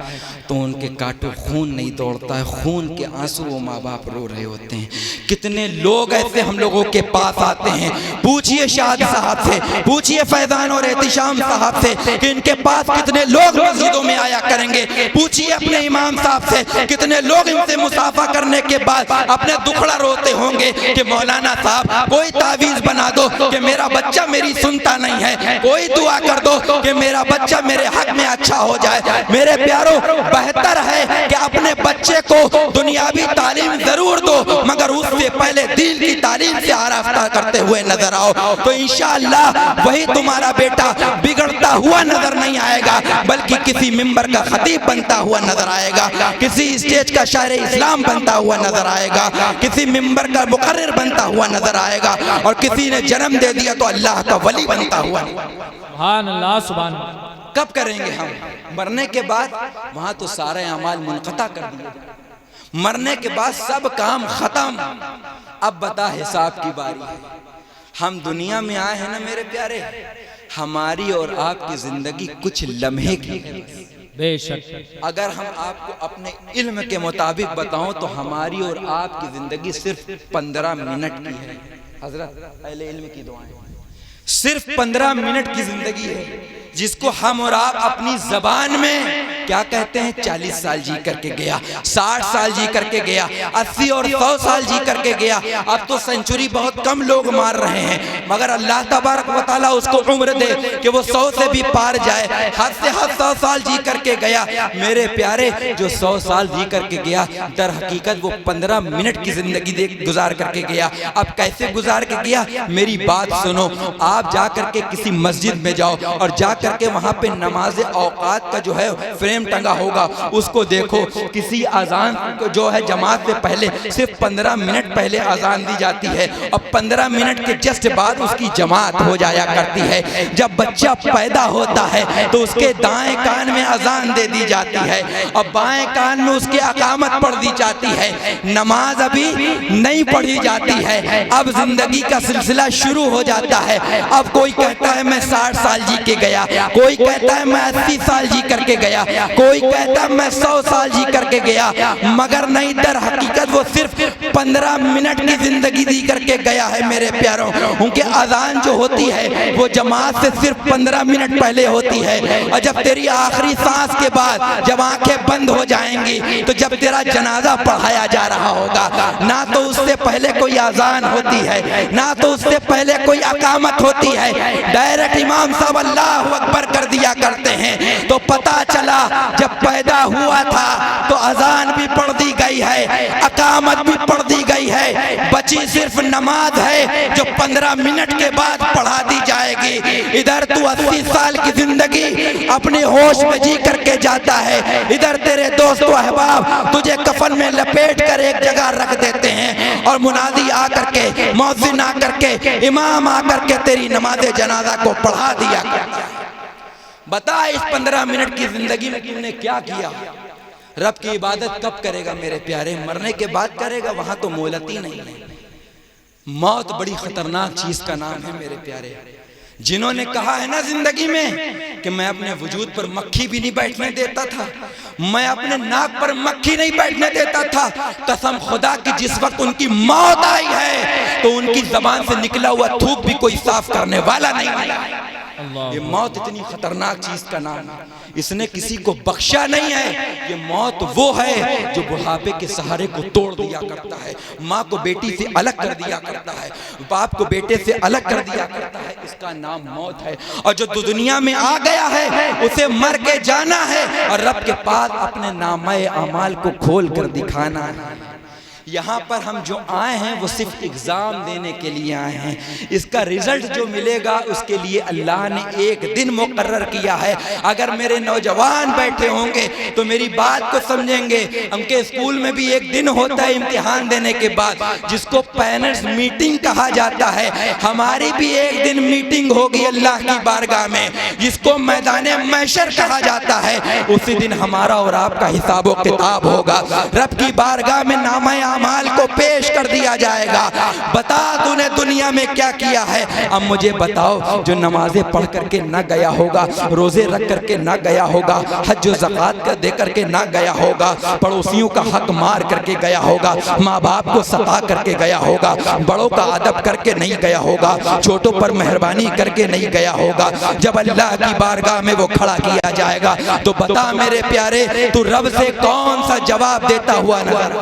S1: تو ان کے کانٹوں خون نہیں دوڑتا ہے، خون کے آنسو وہ ماں باپ رو رہے ہوتے ہیں۔ کتنے لوگ ایسے ہم لوگوں کے پاس آتے ہیں، پوچھئے شاد صاحب سے، پوچھئے فیضان اور احتشام صاحب سے کہ ان کے پاس کتنے لوگ مسجدوں میں آیا کریں گے، پوچھئے اپنے امام صاحب سے کتنے لوگ ان سے مصافحہ کرنے کے بعد اپنے دکھڑا روتے ہوں گے کہ مولانا صاحب کوئی تعویذ بنا دو کہ میرا بچہ میری سنتا نہیں ہے، کوئی دعا کر دو کہ میرا بچہ میرے حق میں اچھا ہو جائے۔ میرے پیاروں، بہتر ہے کہ اپنے بچے کو دنیاوی تعلیم ضرور دو مگر اس سے پہلے دین کی تعلیم سے آراستہ کرتے ہوئے نظر آؤ، تو انشاءاللہ وہی تمہارا بیٹا بگڑتا ہوا نظر نہیں آئے گا بلکہ کسی ممبر کا خطیب بنتا ہوا نظر آئے گا، کسی اسٹیج کا شاعر اسلام بنتا ہوا نظر آئے گا، کسی ممبر کا مقرر بنتا ہوا نظر آئے گا، اور کسی نے جنم دے دیا تو اللہ کا ولی بنتا ہوا۔
S2: سبحان اللہ سبحان اللہ۔
S1: کب کریں گے ہم؟ مرنے کے بعد؟ وہاں تو سارے اعمال منقطع کر دیے، مرنے کے بعد سب کام ختم۔ اب بتا حساب کی باری ہے۔ ہم دنیا میں آئے ہیں نا میرے پیارے، ہماری اور آپ کی زندگی کچھ لمحے کی ہے
S2: بے شک۔
S1: اگر ہم آپ کو اپنے علم کے مطابق بتاؤں تو ہماری اور آپ کی زندگی صرف 15 منٹ کی ہے۔ حضرت اہل علم کی دعائیں، صرف 15 منٹ کی زندگی ہے جس کو ہم اور آپ اپنی زبان میں کیا کہتے ہیں؟ 40 سال جی کر کے گیا، 60 سال جی کر کے گیا، 80 اور 100 سال جی کر کے گیا۔ اب تو سنچری بہت کم لوگ مار رہے ہیں مگر اللہ تبارک و تعالیٰ اس کو عمر دے کہ وہ 100 سے بھی پار جائے، حد سے حد 100 سال جی کر کے گیا۔ میرے پیارے، جو 100 سال جی کر کے گیا در حقیقت وہ 15 منٹ کی زندگی گزار کر کے گیا۔ اب کیسے گزار کے گیا؟ میری بات سنو، آپ جا کر کے کسی مسجد میں جاؤ اور جا کر کے وہاں پہ نماز اوقات کا جو ہے فریم ٹنگا ہوگا، اس کو دیکھو۔ کسی اذان جو ہے جماعت سے پہلے صرف 15 منٹ پہلے اذان دی جاتی ہے اور 15 منٹ کے جسٹ بعد اس کی جماعت ہو جایا کرتی ہے۔ جب بچہ پیدا ہوتا ہے تو اس کے دائیں کان میں اذان دے دی جاتی ہے اور بائیں کان میں اس کی اقامت پڑھ دی جاتی ہے، نماز ابھی نہیں پڑھی جاتی ہے۔ اب زندگی کا سلسلہ شروع ہو جاتا ہے۔ اب کوئی کہتا ہے میں 60 سال جی کے گیا، کوئی کہتا ہے میں 80 سال جی کر کے گیا، کوئی کہتا ہے میں 100 سال جی کر کے گیا، مگر نہیں، در حقیقت وہ صرف 15 منٹ کی زندگی دی کر کے گیا ہے میرے پیاروں۔ ان کے اذان جو ہوتی ہے وہ جماعت سے صرف 15 منٹ پہلے ہوتی ہے، اور جب تیری آخری سانس کے بعد جب آنکھیں بند ہو جائیں گی تو جب تیرا جنازہ پڑھایا جا رہا ہوگا، نہ تو اس سے پہلے کوئی اذان ہوتی ہے، نہ تو اس سے پہلے کوئی اقامت ہوتی ہے، ڈائریکٹ امام صاحب اللہ اکبر کر دیا کرتے ہیں۔ تو پتا چلا جب پیدا ہوا تھا تو اذان بھی پڑھ دی گئی ہے، اقامت بھی پڑھ دی گئی ہے، بچی صرف نماز ہے جو 15 منٹ کے بعد پڑھا دی جائے گی۔ ادھر تو 80 سال کی زندگی اپنی ہوش میں جی کر کے جاتا ہے، ادھر تیرے دوست و احباب تجھے کفن میں لپیٹ کر ایک جگہ رکھ دیتے ہیں اور منادی آ کر کے، مؤذن آ کر کے، امام آ کر کے تیری نماز جنازہ کو پڑھا دیا کرتا ہے۔ بتا اس 15 منٹ کی زندگی میں تم نے کیا کیا؟ رب کی عبادت کب کرے گا میرے پیارے؟ مرنے کے بعد کرے گا، وہاں تو مہلت ہی نہیں ہے۔ موت بڑی خطرناک چیز کا نام ہے میرے پیارے۔ جنہوں نے کہا ہے نا زندگی میں کہ میں اپنے وجود پر مکھی بھی نہیں بیٹھنے دیتا تھا، میں اپنے ناک پر مکھی نہیں بیٹھنے دیتا تھا، قسم خدا کی جس وقت ان کی موت آئی ہے تو ان کی زبان سے نکلا ہوا تھوک بھی کوئی صاف کرنے والا نہیں ملا۔ یہ موت اتنی خطرناک چیز کا نام ہے، اس نے کسی کو بخشا نہیں ہے۔ یہ موت وہ ہے جو بڑھاپے کے سہارے کو توڑ دیا کرتا ہے، ماں کو بیٹی سے الگ کر دیا کرتا ہے، باپ کو بیٹے سے الگ کر دیا کرتا ہے، اس کا نام موت ہے۔ اور جو دنیا میں آ گیا ہے اسے مر کے جانا ہے اور رب کے پاس اپنے نامہ اعمال کو کھول کر دکھانا ہے۔ یہاں پر ہم جو آئے ہیں وہ صرف اگزام دینے کے لیے آئے ہیں. اس کا رزلٹ جو ملے گا اس کے لیے اللہ نے ایک دن مقرر کیا ہے. اگر میرے نوجوان بیٹھے ہوں گے تو میری بات کو سمجھیں گے. ہم کے اسکول میں بھی ایک دن ہوتا ہے امتحان دینے کے بعد جس کو پیرنٹس میٹنگ کہا جاتا ہے. ہماری بھی ایک دن میٹنگ ہوگی اللہ کی بارگاہ میں جس کو میدان محشر کہا جاتا ہے. اسی دن ہمارا اور آپ کا حساب و کتاب ہوگا. رب کی بارگاہ میں نامہ اعمال کو پیش کر دیا جائے گا. بتا تو نے دنیا میں کیا کیا ہے. اب مجھے بتاؤ جو نمازیں پڑھ کر کے نہ گیا ہوگا, روزے رکھ کر کے نہ گیا ہوگا, حج و زکوٰۃ کا دے کر کے نہ گیا ہوگا, پڑوسیوں کا حق مار کر کے گیا ہوگا, ماں باپ کو ستا کر کے گیا ہوگا, بڑوں کا ادب کر کے نہیں گیا ہوگا, چھوٹوں پر مہربانی کر کے نہیں گیا ہوگا, جب اللہ کی بارگاہ میں وہ کھڑا کیا جائے گا تو بتا میرے پیارے تو رب سے کون سا جواب دیتا ہوا نظر.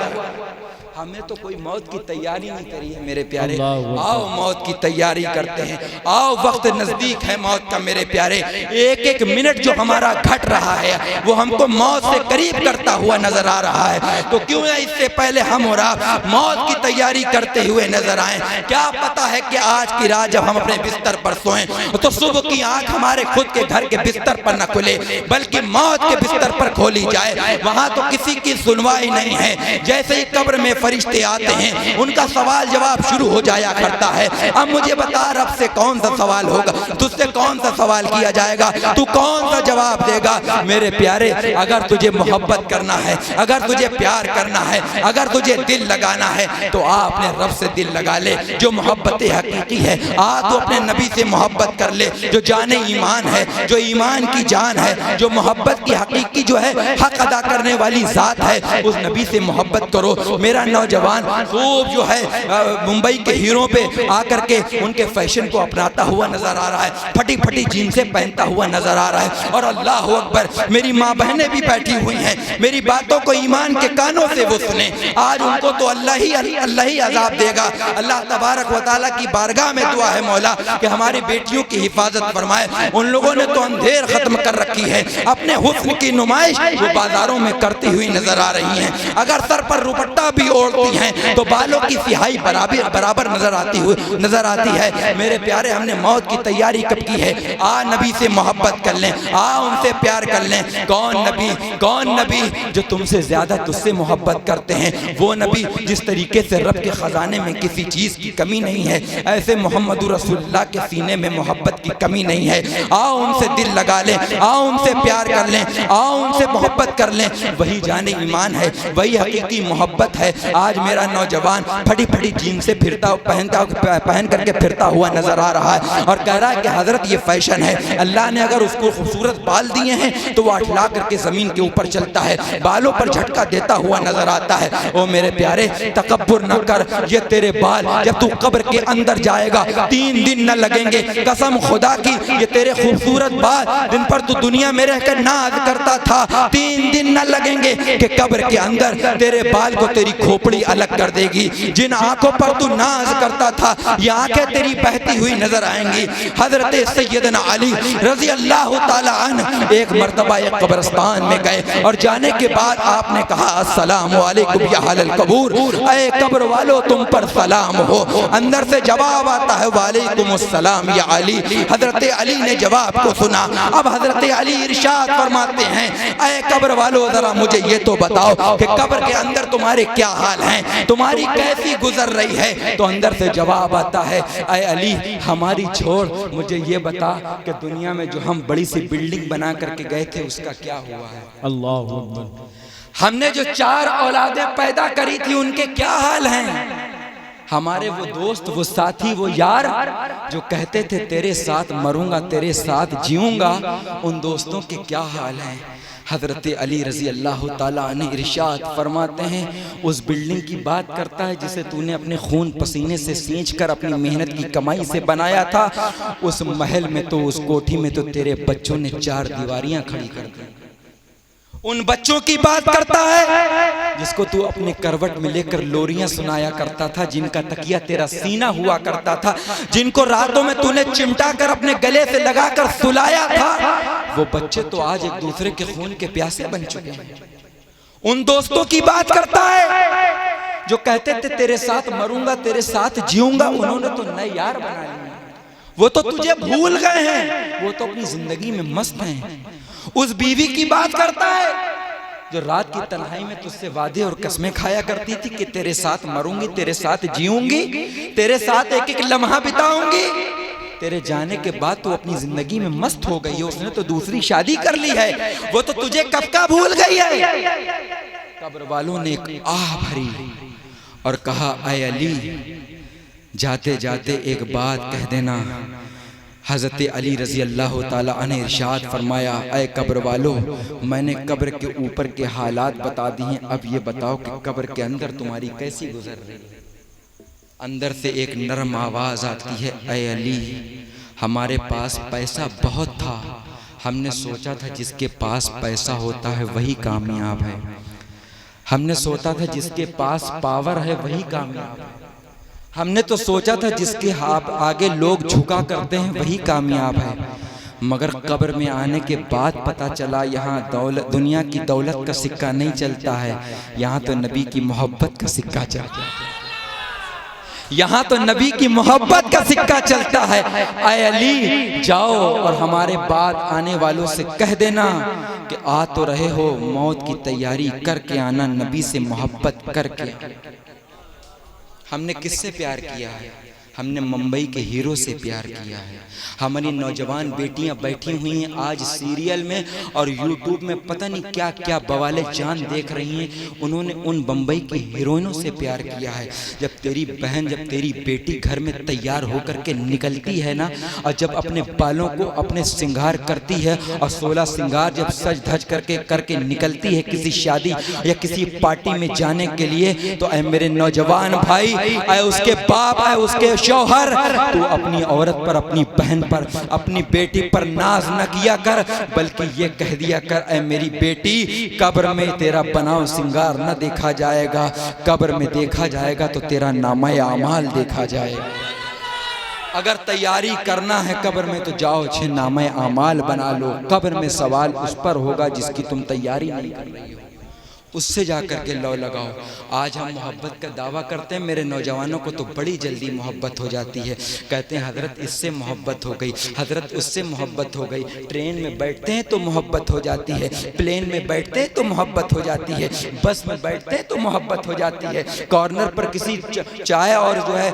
S1: ہم نے تو کوئی موت کی تیاری نہیں کری ہے میرے پیارے. آؤ موت کی تیاری کرتے ہیں. آؤ وقت نزدیک ہے موت کا میرے پیارے. ایک ایک منٹ جو ہمارا گھٹ رہا ہے وہ ہم کو موت سے قریب کرتا ہوا نظر آ رہا ہے. تو کیوں نہ اس سے پہلے ہم اور آپ موت کی تیاری کرتے ہوئے نظر آئیں. کیا پتا ہے کہ آج کی رات جب ہم اپنے بستر پر سوئیں تو صبح کی آنکھ ہمارے خود کے گھر کے بستر پر نہ کھلے بلکہ موت کے بستر پر کھولی جائے. وہاں تو کسی کی سنوائی نہیں ہے. جیسے ہی قبر میں فرشتے آتے ہیں ان کا سوال جواب شروع ہو جایا کرتا ہے. اب مجھے بتا رب سے کون سا سوال ہوگا, تجھ سے کون سا سوال کیا جائے گا, تو کون سا جواب دے گا. میرے پیارے اگر تجھے محبت کرنا ہے, اگر تجھے پیار کرنا ہے, اگر تجھے دل لگانا ہے تو آ اپنے رب سے دل لگا لے جو محبت حقیقی ہے. آ تو اپنے نبی سے محبت کر لے جو جان ایمان ہے, جو ایمان کی جان ہے, جو محبت کی حقیقی جو ہے حق ادا کرنے والی ذات ہے. اس نبی سے محبت کرو. میرا نوجوان خوب جو ہے ممبئی کے ہیروں پہ آ کر کے ان کے فیشن کو اپناتا ہوا نظر آ رہا ہے, پھٹی پھٹی جینسیں پہنتا ہوا نظر آ رہا ہے. اور اللہ اکبر میری ماں بہنیں بھی بیٹھی ہوئی ہیں, میری باتوں کو ایمان کے کانوں سے وہ سنیں. آج ان کو تو اللہ ہی عذاب دے گا. اللہ تبارک و تعالیٰ کی بارگاہ میں دعا ہے مولا کہ ہماری بیٹیوں کی حفاظت فرمائے. ان لوگوں نے تو اندھیر ختم کر رکھی ہے, اپنے حسن کی نمائش وہ بازاروں میں کرتی ہوئی نظر آ رہی ہیں. اگر سر پر روپٹہ بھی اوڑھتی ہیں تو بالوں کی سیاہی برابر نظر آتی ہے. میرے پیارے ہم نے موت کی تیاری کب کی ہے. آ نبی سے محبت کر لیں, آ ان سے پیار کر لیں. کون نبی جو تم سے زیادہ تجھ سے محبت کرتے ہیں, وہ نبی جس طریقے سے رب کے خزانے میں کسی چیز کی کمی نہیں ہے ایسے محمد رسول اللہ کے سینے میں محبت کی کمی نہیں ہے. آؤ ان سے دل لگا لیں, آؤ ان سے پیار کر لیں, آؤ ان سے محبت کر لیں. وہی جان ایمان ہے, وہی حقیقی محبت ہے. آج میرا نوجوان پھٹی پھٹی جین سے پہن کر کے پھرتا ہوا نظر آ رہا ہے اور کہہ رہا ہے کہ حضرت یہ فیشن ہے. اللہ نے اگر اس کو خوبصورت بال دیے ہیں تو وہ اٹھلا کر کے زمین کے اوپر چلتا ہے, بالوں پر جھٹکا دیتا ہوا نظر آتا ہے. او میرے پیارے تکبر نہ کر. یہ تیرے بال جب تو قبر کے اندر جائے گا 3 دن نہ لگیں گے. قسم خدا کی یہ تیرے خوبصورت بال جن پر تو دنیا میں رہ کر ناز کرتا تھا 3 دن نہ لگیں گے کہ قبر کے اندر تیرے بال کو تیری کھوپڑی الگ کر دے گی. جن آنکھوں پر تو ناز کرتا تھا یہ آنکھیں تیری بہتی ہوئی نظر آئیں گی. حضرت سیدنا علی رضی اللہ تعالی عنہ ایک مرتبہ ایک قبرستان میں گئے اور جانے کے بعد آپ نے کہا السلام علیکم یا اہل القبور, اے قبر والو تم پر سلام ہو. اندر سے جواب آتا ہے وعلیکم السلام یا علی. حضرت علی نے جواب کو سنا. اب حضرت علی ارشاد فرماتے ہیں اے قبر والو ذرا مجھے یہ تو بتاؤ کہ قبر کے اندر تمہارے کیا حال ہیں, تمہاری کیسی گزر رہی ہے. تو اندر سے جواب آتا ہے اے علی ہماری چھوڑ, مجھے یہ بتا کہ دنیا میں جو ہم بڑی سی بلڈنگ بنا کر کے گئے تھے اس کا کیا ہوا ہے. اللہ اکبر. ہم نے جو 4 اولادیں پیدا کری تھی ان کے کیا حال ہیں. ہمارے وہ دوست, وہ ساتھی, وہ یار جو کہتے تھے تیرے ساتھ مروں گا, تیرے ساتھ جیوں گا, ان دوستوں کے کیا حال ہیں. حضرت علی رضی اللہ تعالیٰ عنہ ارشاد فرماتے ہیں اس بلڈنگ کی بات کرتا ہے جسے تو نے اپنے خون پسینے سے سینچ کر اپنی محنت کی کمائی سے بنایا تھا. اس محل میں تو, اس کوٹھی میں تو تیرے بچوں نے 4 دیواریاں کھڑی کر دی. ان بچوں کی بات کرتا ہے جس کو تو اپنے کروٹ میں لے کر لوریاں سنایا کرتا تھا, جن کا تکیہ تیرا سینہ ہوا کرتا تھا, جن کو راتوں میں تو نے چمٹا کر اپنے گلے سے لگا کر سلایا تھا. وہ بچے تو آج ایک دوسرے کے خون کے پیاسے بن چکے ہیں. ان دوستوں کی بات کرتا ہے جو کہتے تھے تیرے ساتھ مروں گا تیرے ساتھ جیوں گا، انہوں نے تو نئے یار بنا لیے، وہ تو تجھے بھول گئے ہیں، وہ تو اپنی زندگی میں مست ہیں۔ اس بیوی کی بات کرتا ہے جو رات کی تنہائی میں تجھ سے وعدے اور قسمیں کھایا کرتی تھی کہ تیرے ساتھ مروں گی تیرے ساتھ جیوں گی، تیرے ساتھ ایک ایک لمحہ بتاؤں گی۔ تیرے جانے کے بعد تو اپنی زندگی میں مست ہو گئی ہے، اس نے تو دوسری شادی کر لی ہے، وہ تو تجھے کب کا بھول گئی ہے۔ قبر والوں نے ایک آہ بھری اور کہا اے علی جاتے جاتے ایک بات کہہ دینا۔ حضرت علی رضی اللہ تعالیٰ عنہ ارشاد فرمایا اے قبر والو، میں نے قبر کے اوپر کے حالات بتا دی ہیں، اب یہ بتاؤ کہ قبر کے اندر تمہاری کیسی گزر رہی ہے۔ اندر سے ایک نرم آواز آتی ہے اے علی ہمارے پاس پیسہ بہت تھا، ہم نے سوچا تھا جس کے پاس پیسہ ہوتا ہے وہی کامیاب ہے، ہم نے سوچا تھا جس کے پاس پاور ہے وہی کامیاب ہے، ہم نے تو سوچا تھا جس کے آگے لوگ جھکا کرتے ہیں وہی کامیاب ہے، مگر قبر میں آنے کے بعد پتا چلا یہاں دنیا کی دولت کا سکہ نہیں چلتا ہے، یہاں تو نبی کی محبت کا سکہ چلتا ہے، یہاں تو نبی کی محبت کا سکہ چلتا ہے۔ اے علی جاؤ اور ہمارے بعد آنے والوں سے کہہ دینا کہ آ تو رہے ہو موت کی تیاری کر کے آنا، نبی سے محبت کر کے۔ ہم نے کس سے پیار کیا ہے؟ ہم نے ممبئی کے ہیرو سے پیار کیا ہے۔ ہماری نوجوان بیٹیاں بیٹھی ہوئی ہیں آج سیریل میں اور یوٹیوب میں پتہ نہیں کیا کیا بوالے جان دیکھ رہی ہیں، انہوں نے ان بمبئی کی ہیروئنوں سے پیار کیا ہے۔ جب تیری بہن جب تیری بیٹی گھر میں تیار ہو کر کے نکلتی ہے نا، اور جب اپنے بالوں کو اپنے سنگار کرتی ہے اور 16 سنگار جب سج دھج کر کے نکلتی ہے کسی شادی یا کسی پارٹی میں جانے کے لیے، تو اے میرے نوجوان بھائی، اے اس کے باپ، اے اس کے شوہر، تو اپنی عورت پر اپنی بہن پر اپنی بیٹی پر ناز نہ کیا کر، بلکہ یہ کہہ دیا کر اے میری بیٹی قبر میں تیرا بناؤ سنگار نہ دیکھا جائے گا، قبر میں دیکھا جائے گا تو تیرا نامہ اعمال دیکھا جائے گا۔ اگر تیاری کرنا ہے قبر میں تو جاؤ 6 نامہ اعمال بنا لو، قبر میں سوال اس پر ہوگا جس کی تم تیاری نہیں کر رہی ہو، اس سے جا کر کے لو لگاؤ۔ آج ہم محبت کا دعویٰ کرتے ہیں، میرے نوجوانوں کو تو بڑی جلدی محبت ہو جاتی ہے، کہتے ہیں حضرت اس سے محبت ہو گئی، حضرت اس سے محبت ہو گئی، ٹرین میں بیٹھتے ہیں تو محبت ہو جاتی ہے، پلین میں بیٹھتے ہیں تو محبت ہو جاتی ہے، بس میں بیٹھتے ہیں تو محبت ہو جاتی ہے، کارنر پر کسی چائے اور جو ہے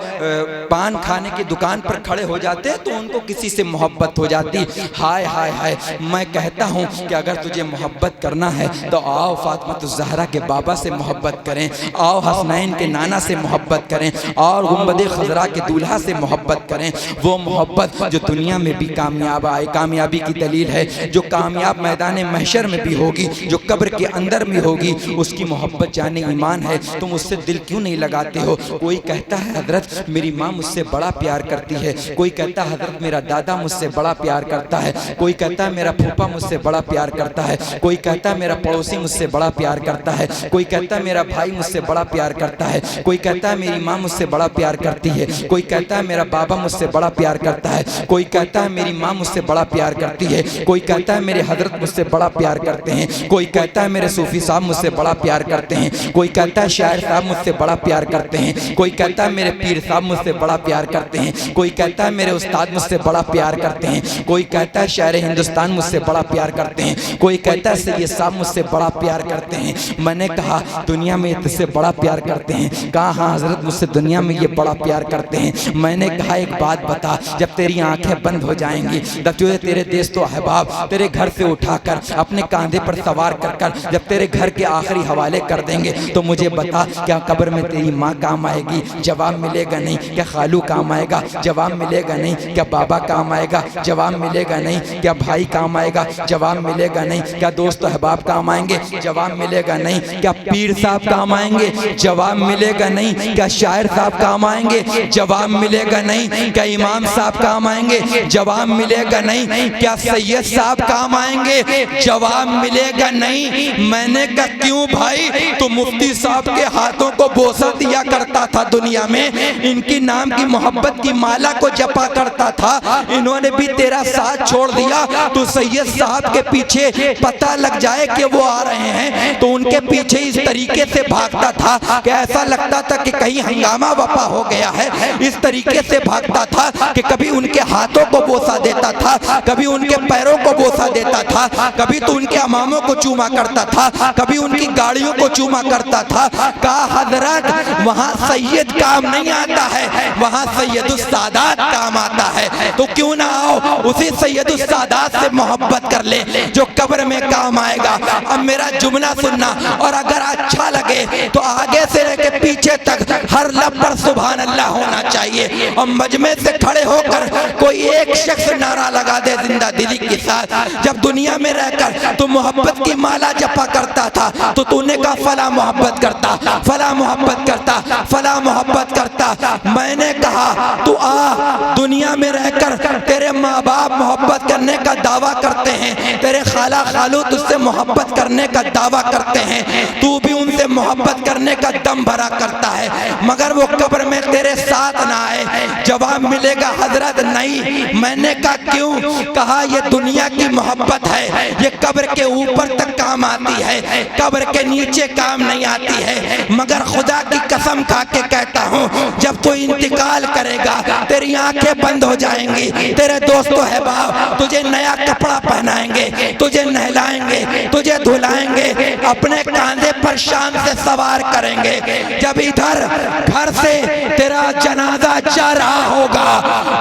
S1: پان کھانے کی دکان پر کھڑے ہو جاتے ہیں تو ان کو کسی سے محبت ہو جاتی ہے۔ ہائے ہائے ہائے، میں کہتا ہوں کہ اگر تجھے محبت کرنا ہے تو آؤ فاطمہ الزہرا کے بابا سے محبت کریں، آؤ حسنین کے نانا سے محبت کریں، اور گنبد خضرا کے دولہا سے محبت کریں، وہ محبت جو دنیا میں بھی کامیاب آئے، کامیابی کی دلیل ہے، جو کامیاب میدان محشر میں بھی ہوگی، جو قبر کے اندر میں ہوگی، اس کی محبت جان ایمان ہے۔ تم اس سے دل کیوں نہیں لگاتے ہو؟ کوئی کہتا ہے حضرت میری ماں مجھ سے بڑا پیار کرتی ہے، کوئی کہتا ہے حضرت میرا دادا مجھ سے بڑا پیار کرتا ہے، کوئی کہتا ہے میرا پھوپا مجھ سے بڑا پیار کرتا ہے، کوئی کہتا ہے میرا پڑوسی مجھ سے بڑا پیار کرتا ہے، کوئی کہتا ہے میرا بھائی مجھ سے بڑا پیار کرتا ہے، کوئی کہتا ہے میری ماں مجھ سے بڑا پیار کرتی ہے، کوئی کہتا ہے میرا بابا مجھ سے بڑا پیار کرتا ہے، کوئی کہتا ہے میری ماں مجھ سے بڑا پیار کرتی ہے، کوئی کہتا ہے میرے حضرت مجھ سے بڑا پیار کرتے ہیں، کوئی کہتا ہے میرے صوفی صاحب مجھ سے بڑا پیار کرتے ہیں، کوئی کہتا ہے شاعر صاحب مجھ سے بڑا پیار کرتے ہیں، کوئی کہتا ہے میرے پیر صاحب مجھ سے بڑا پیار کرتے ہیں، کوئی کہتا ہے میرے استاد مجھ سے بڑا پیار کرتے ہیں، کوئی کہتا ہے شاعر ہندوستان مجھ سے بڑا پیار کرتے ہیں، کوئی کہتا ہے سید صاحب مجھ سے بڑا پیار کرتے ہیں۔ میں نے کہا دنیا میں اس سے بڑا پیار کرتے ہیں؟ کہا ہاں حضرت مجھ سے دنیا میں یہ بڑا پیار کرتے ہیں۔ میں نے کہا ایک بات بتا، جب تیری آنکھیں بند ہو جائیں گی، جب تجھے تیرے دوست و احباب تیرے گھر سے اٹھا کر اپنے کاندھے پر سوار کر کر جب تیرے گھر کے آخری حوالے کر دیں گے تو مجھے بتا کیا قبر میں تیری ماں کام آئے گی؟ جواب ملے گا نہیں۔ کیا خالو کام آئے گا؟ جواب ملے گا نہیں۔ کیا بابا کام آئے گا؟ جواب ملے گا نہیں۔ کیا بھائی کام آئے گا؟ جواب ملے گا نہیں۔ کیا دوست و احباب کام آئیں گے؟ جواب ملے گا نہیں۔ کیا پیر صاحب کام آئیں گے؟ جواب ملے گا نہیں۔ کیا شاعر صاحب کام آئیں گے؟ جواب ملے گا نہیں۔ کیا امام صاحب کام آئیں گے؟ جواب ملے گا نہیں۔ کیا سید صاحب کام آئیں گے؟ جواب ملے گا نہیں۔ میں نے کہا کیوں بھائی؟ تو مفتی صاحب کے ہاتھوں کو بوسہ دیا کرتا تھا دنیا میں، ان کی نام کی محبت کی مالا کو جپا کرتا تھا، انہوں نے بھی تیرا ساتھ چھوڑ دیا، تو سید صاحب کے پیچھے پتہ لگ جائے کہ وہ آ رہے ہیں تو ان ان کے پیچھے اس طریقے سے بھاگتا تھا کہ ایسا لگتا تھا کہ کہیں ہنگامہ وپا ہو گیا ہے. اس طریقے سے بھاگتا تھا کہ کبھی ان کے ہاتھوں کو بوسہ دیتا تھا, کبھی ان کے پیروں کو بوسہ دیتا تھا, کبھی تو ان کے اماموں کو چوما کرتا تھا, کبھی ان کی گاڑیوں کو چوما کرتا تھا. کہا حضرت وہاں سید کام نہیں آتا ہے, وہاں سید السادات کام آتا ہے. تو کیوں نہ آؤ اسی سید السادات سے محبت کر لے جو قبر میں کام آئے گا. اب میرا جملہ سننا, اور اگر اچھا لگے تو آگے سے لے کے پیچھے تک ہر لب پر سبحان اللہ ہونا چاہیے, اور مجمع سے کھڑے ہو کر کوئی ایک شخص نعرہ لگا دے زندہ دلی کے ساتھ. جب دنیا میں رہ کر تو محبت کی مالا جپا کرتا تھا تو تو نے کہا فلاں محبت کرتا, فلاں محبت کرتا, فلاں محبت کرتا. میں نے کہا تو آ, دنیا میں رہ کر تیرے ماں باپ محبت کرنے کا دعویٰ کرتے ہیں, تیرے خالہ خالو تجھ سے محبت کرنے کا دعویٰ کرتے ہیں, تو بھی ان سے محبت کرنے کا دم بھرا کرتا ہے, مگر وہ قبر میں تیرے ساتھ نہ آئے. جواب ملے گا حضرت نہیں. میں نے کہا کیوں؟ کہا یہ دنیا کی محبت ہے, یہ قبر کے اوپر تک کام آتی ہے, قبر کے نیچے کام نہیں آتی ہے. مگر خدا کی قسم کھا کے کہتا ہوں جب تو انتقال کرے گا تیری آنکھیں بند ہو جائیں گی, تیرے دوست و احباب تجھے نیا کپڑا پہنائیں گے, تجھے نہلائیں گے, تجھے دھلائیں گے, اپنے کاندھے پر شان سے سوار کریں گے. جب ادھر گھر سے تیرا جنازہ جا رہا ہوگا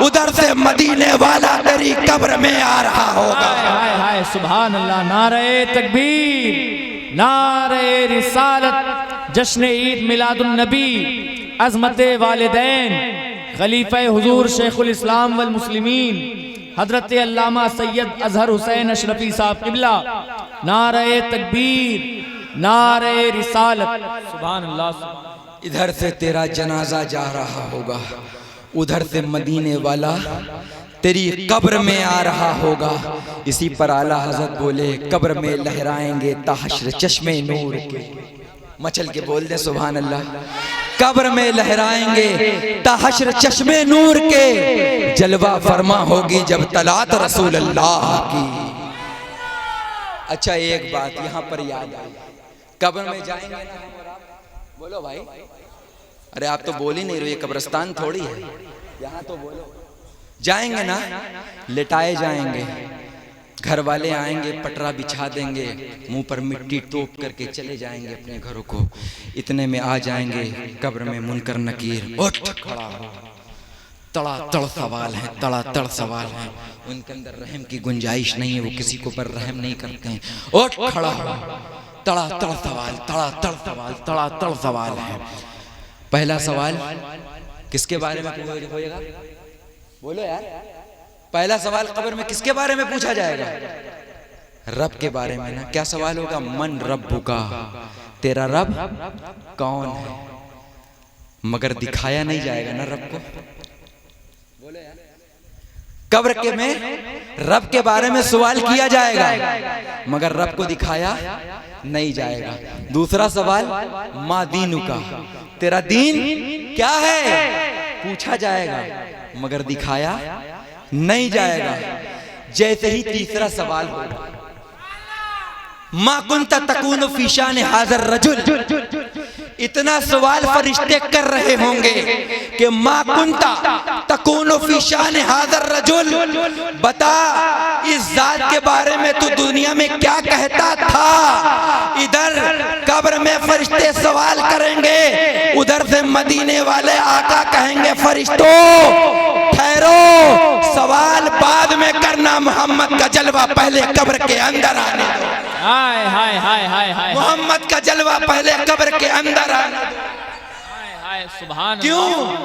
S1: ادھر سے مدینے والا تیری قبر میں آ رہا ہوگا.
S2: ہائے ہائے سبحان اللہ. نعرہ تکبیر, نعرہ رسالت, جشن عید میلاد النبی, عظمت والدین, خلیفہ حضور شیخ الاسلام والمسلمین حضرت علامہ سید اظہر حسین اشرفی صاحب قبلہ. نعرہ تکبیر, نعرہ رسالت. سبحان اللہ.
S1: ادھر سے تیرا جنازہ جا رہا ہوگا ادھر سے مدینے والا تیری قبر میں آ رہا ہوگا. اسی پر اعلیٰ حضرت بولے قبر میں لہرائیں گے تا حشر چشمے نور کے. مچل کے بول دیں سبحان اللہ. قبر میں لہرائیں گے تا حشر چشمے نور کے, جلوہ فرما ہوگی جب طلعت رسول اللہ کی. اچھا ایک بات یہاں پر یاد آئی, قبر میں جائیں گے نا, بولو بھائی, ارے آپ تو بول ہی نہیں رہے, یہ قبرستان تھوڑی ہے, یہاں تو بولو. جائیں گے نا, لٹائے جائیں گے, گھر والے آئیں گے, پٹرا بچھا دیں گے, منہ پر مٹی ٹوپ کر کے چلے جائیں گے اپنے گھروں کو. اتنے میں آ جائیں گے قبر میں منکر نکیر, اٹھ کھڑا ہو, تڑا تڑ سوال ہیں, تڑا تڑ سوال ہیں, ان کے اندر رحم کی گنجائش نہیں ہے, وہ کسی کو پر رحم نہیں کرتے ہیں. اٹھ کھڑا ہو, تڑا تڑ سوال, تڑا تڑ سوال, تڑا تڑ سوال ہے. پہلا سوال کس کے بارے میں ہوئے گا؟ بولو یار. پہلا سوال قبر میں کس کے بارے میں پوچھا جائے گا؟ رب کے بارے میں نا. کیا سوال ہوگا؟ من ربک, تیرا رب کون ہے؟ مگر دکھایا نہیں جائے گا نا رب کو. بولو یار. قبر کے میں رب کے بارے میں سوال کیا جائے گا مگر رب کو دکھایا نہیں جائے گا. دوسرا سوال ما دینک, تیرا دین کیا ہے پوچھا جائے گا مگر دکھایا نہیں جائے گا. جیسے ہی تیسرا سوال ہوگا ما کنت تکون فی شان ھذا الرجل, اتنا سوال فرشتے کر رہے ہوں گے کہ ما کنت تکون فی شان ھذا الرجل, بتا اس ذات کے بارے میں تو دنیا میں کیا کہتا تھا. ادھر قبر میں فرشتے سوال کریں گے, ادھر سے مدینے والے آقا کہیں گے فرشتوں ٹھہرو, سوال بعد میں کرنا, محمد کا جلوہ پہلے قبر کے اندر آنے دو.
S2: ہائے ہائے ہائے ہائے ہائے,
S1: محمد کا جلوہ پہلے قبر کے اندر آنے دو.
S2: ہائے ہائے سبحان اللہ.
S1: کیوں؟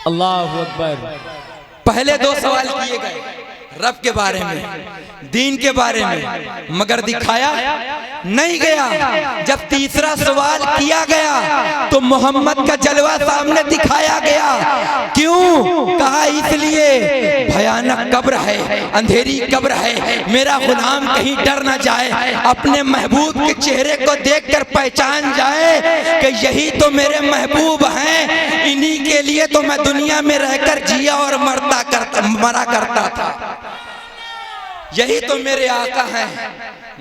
S2: اللہ اکبر.
S1: پہلے دو سوال کیے گئے رب کے بارے میں, دین کے بارے میں، مگر دکھایا نہیں گیا۔ جب تیسرا سوال کیا گیا تو محمد کا جلوہ سامنے دکھایا گیا۔ کیوں؟ کہا اس لیے بھیانک قبر ہے، اندھیری قبر ہے، میرا غلام کہیں ڈر نہ جائے، اپنے محبوب کے چہرے کو دیکھ کر پہچان جائے کہ یہی تو میرے محبوب ہیں، انہی کے لیے تو میں دنیا میں رہ کر جیا اور مرا کرتا تھا، یہی تو میرے آقا ہیں۔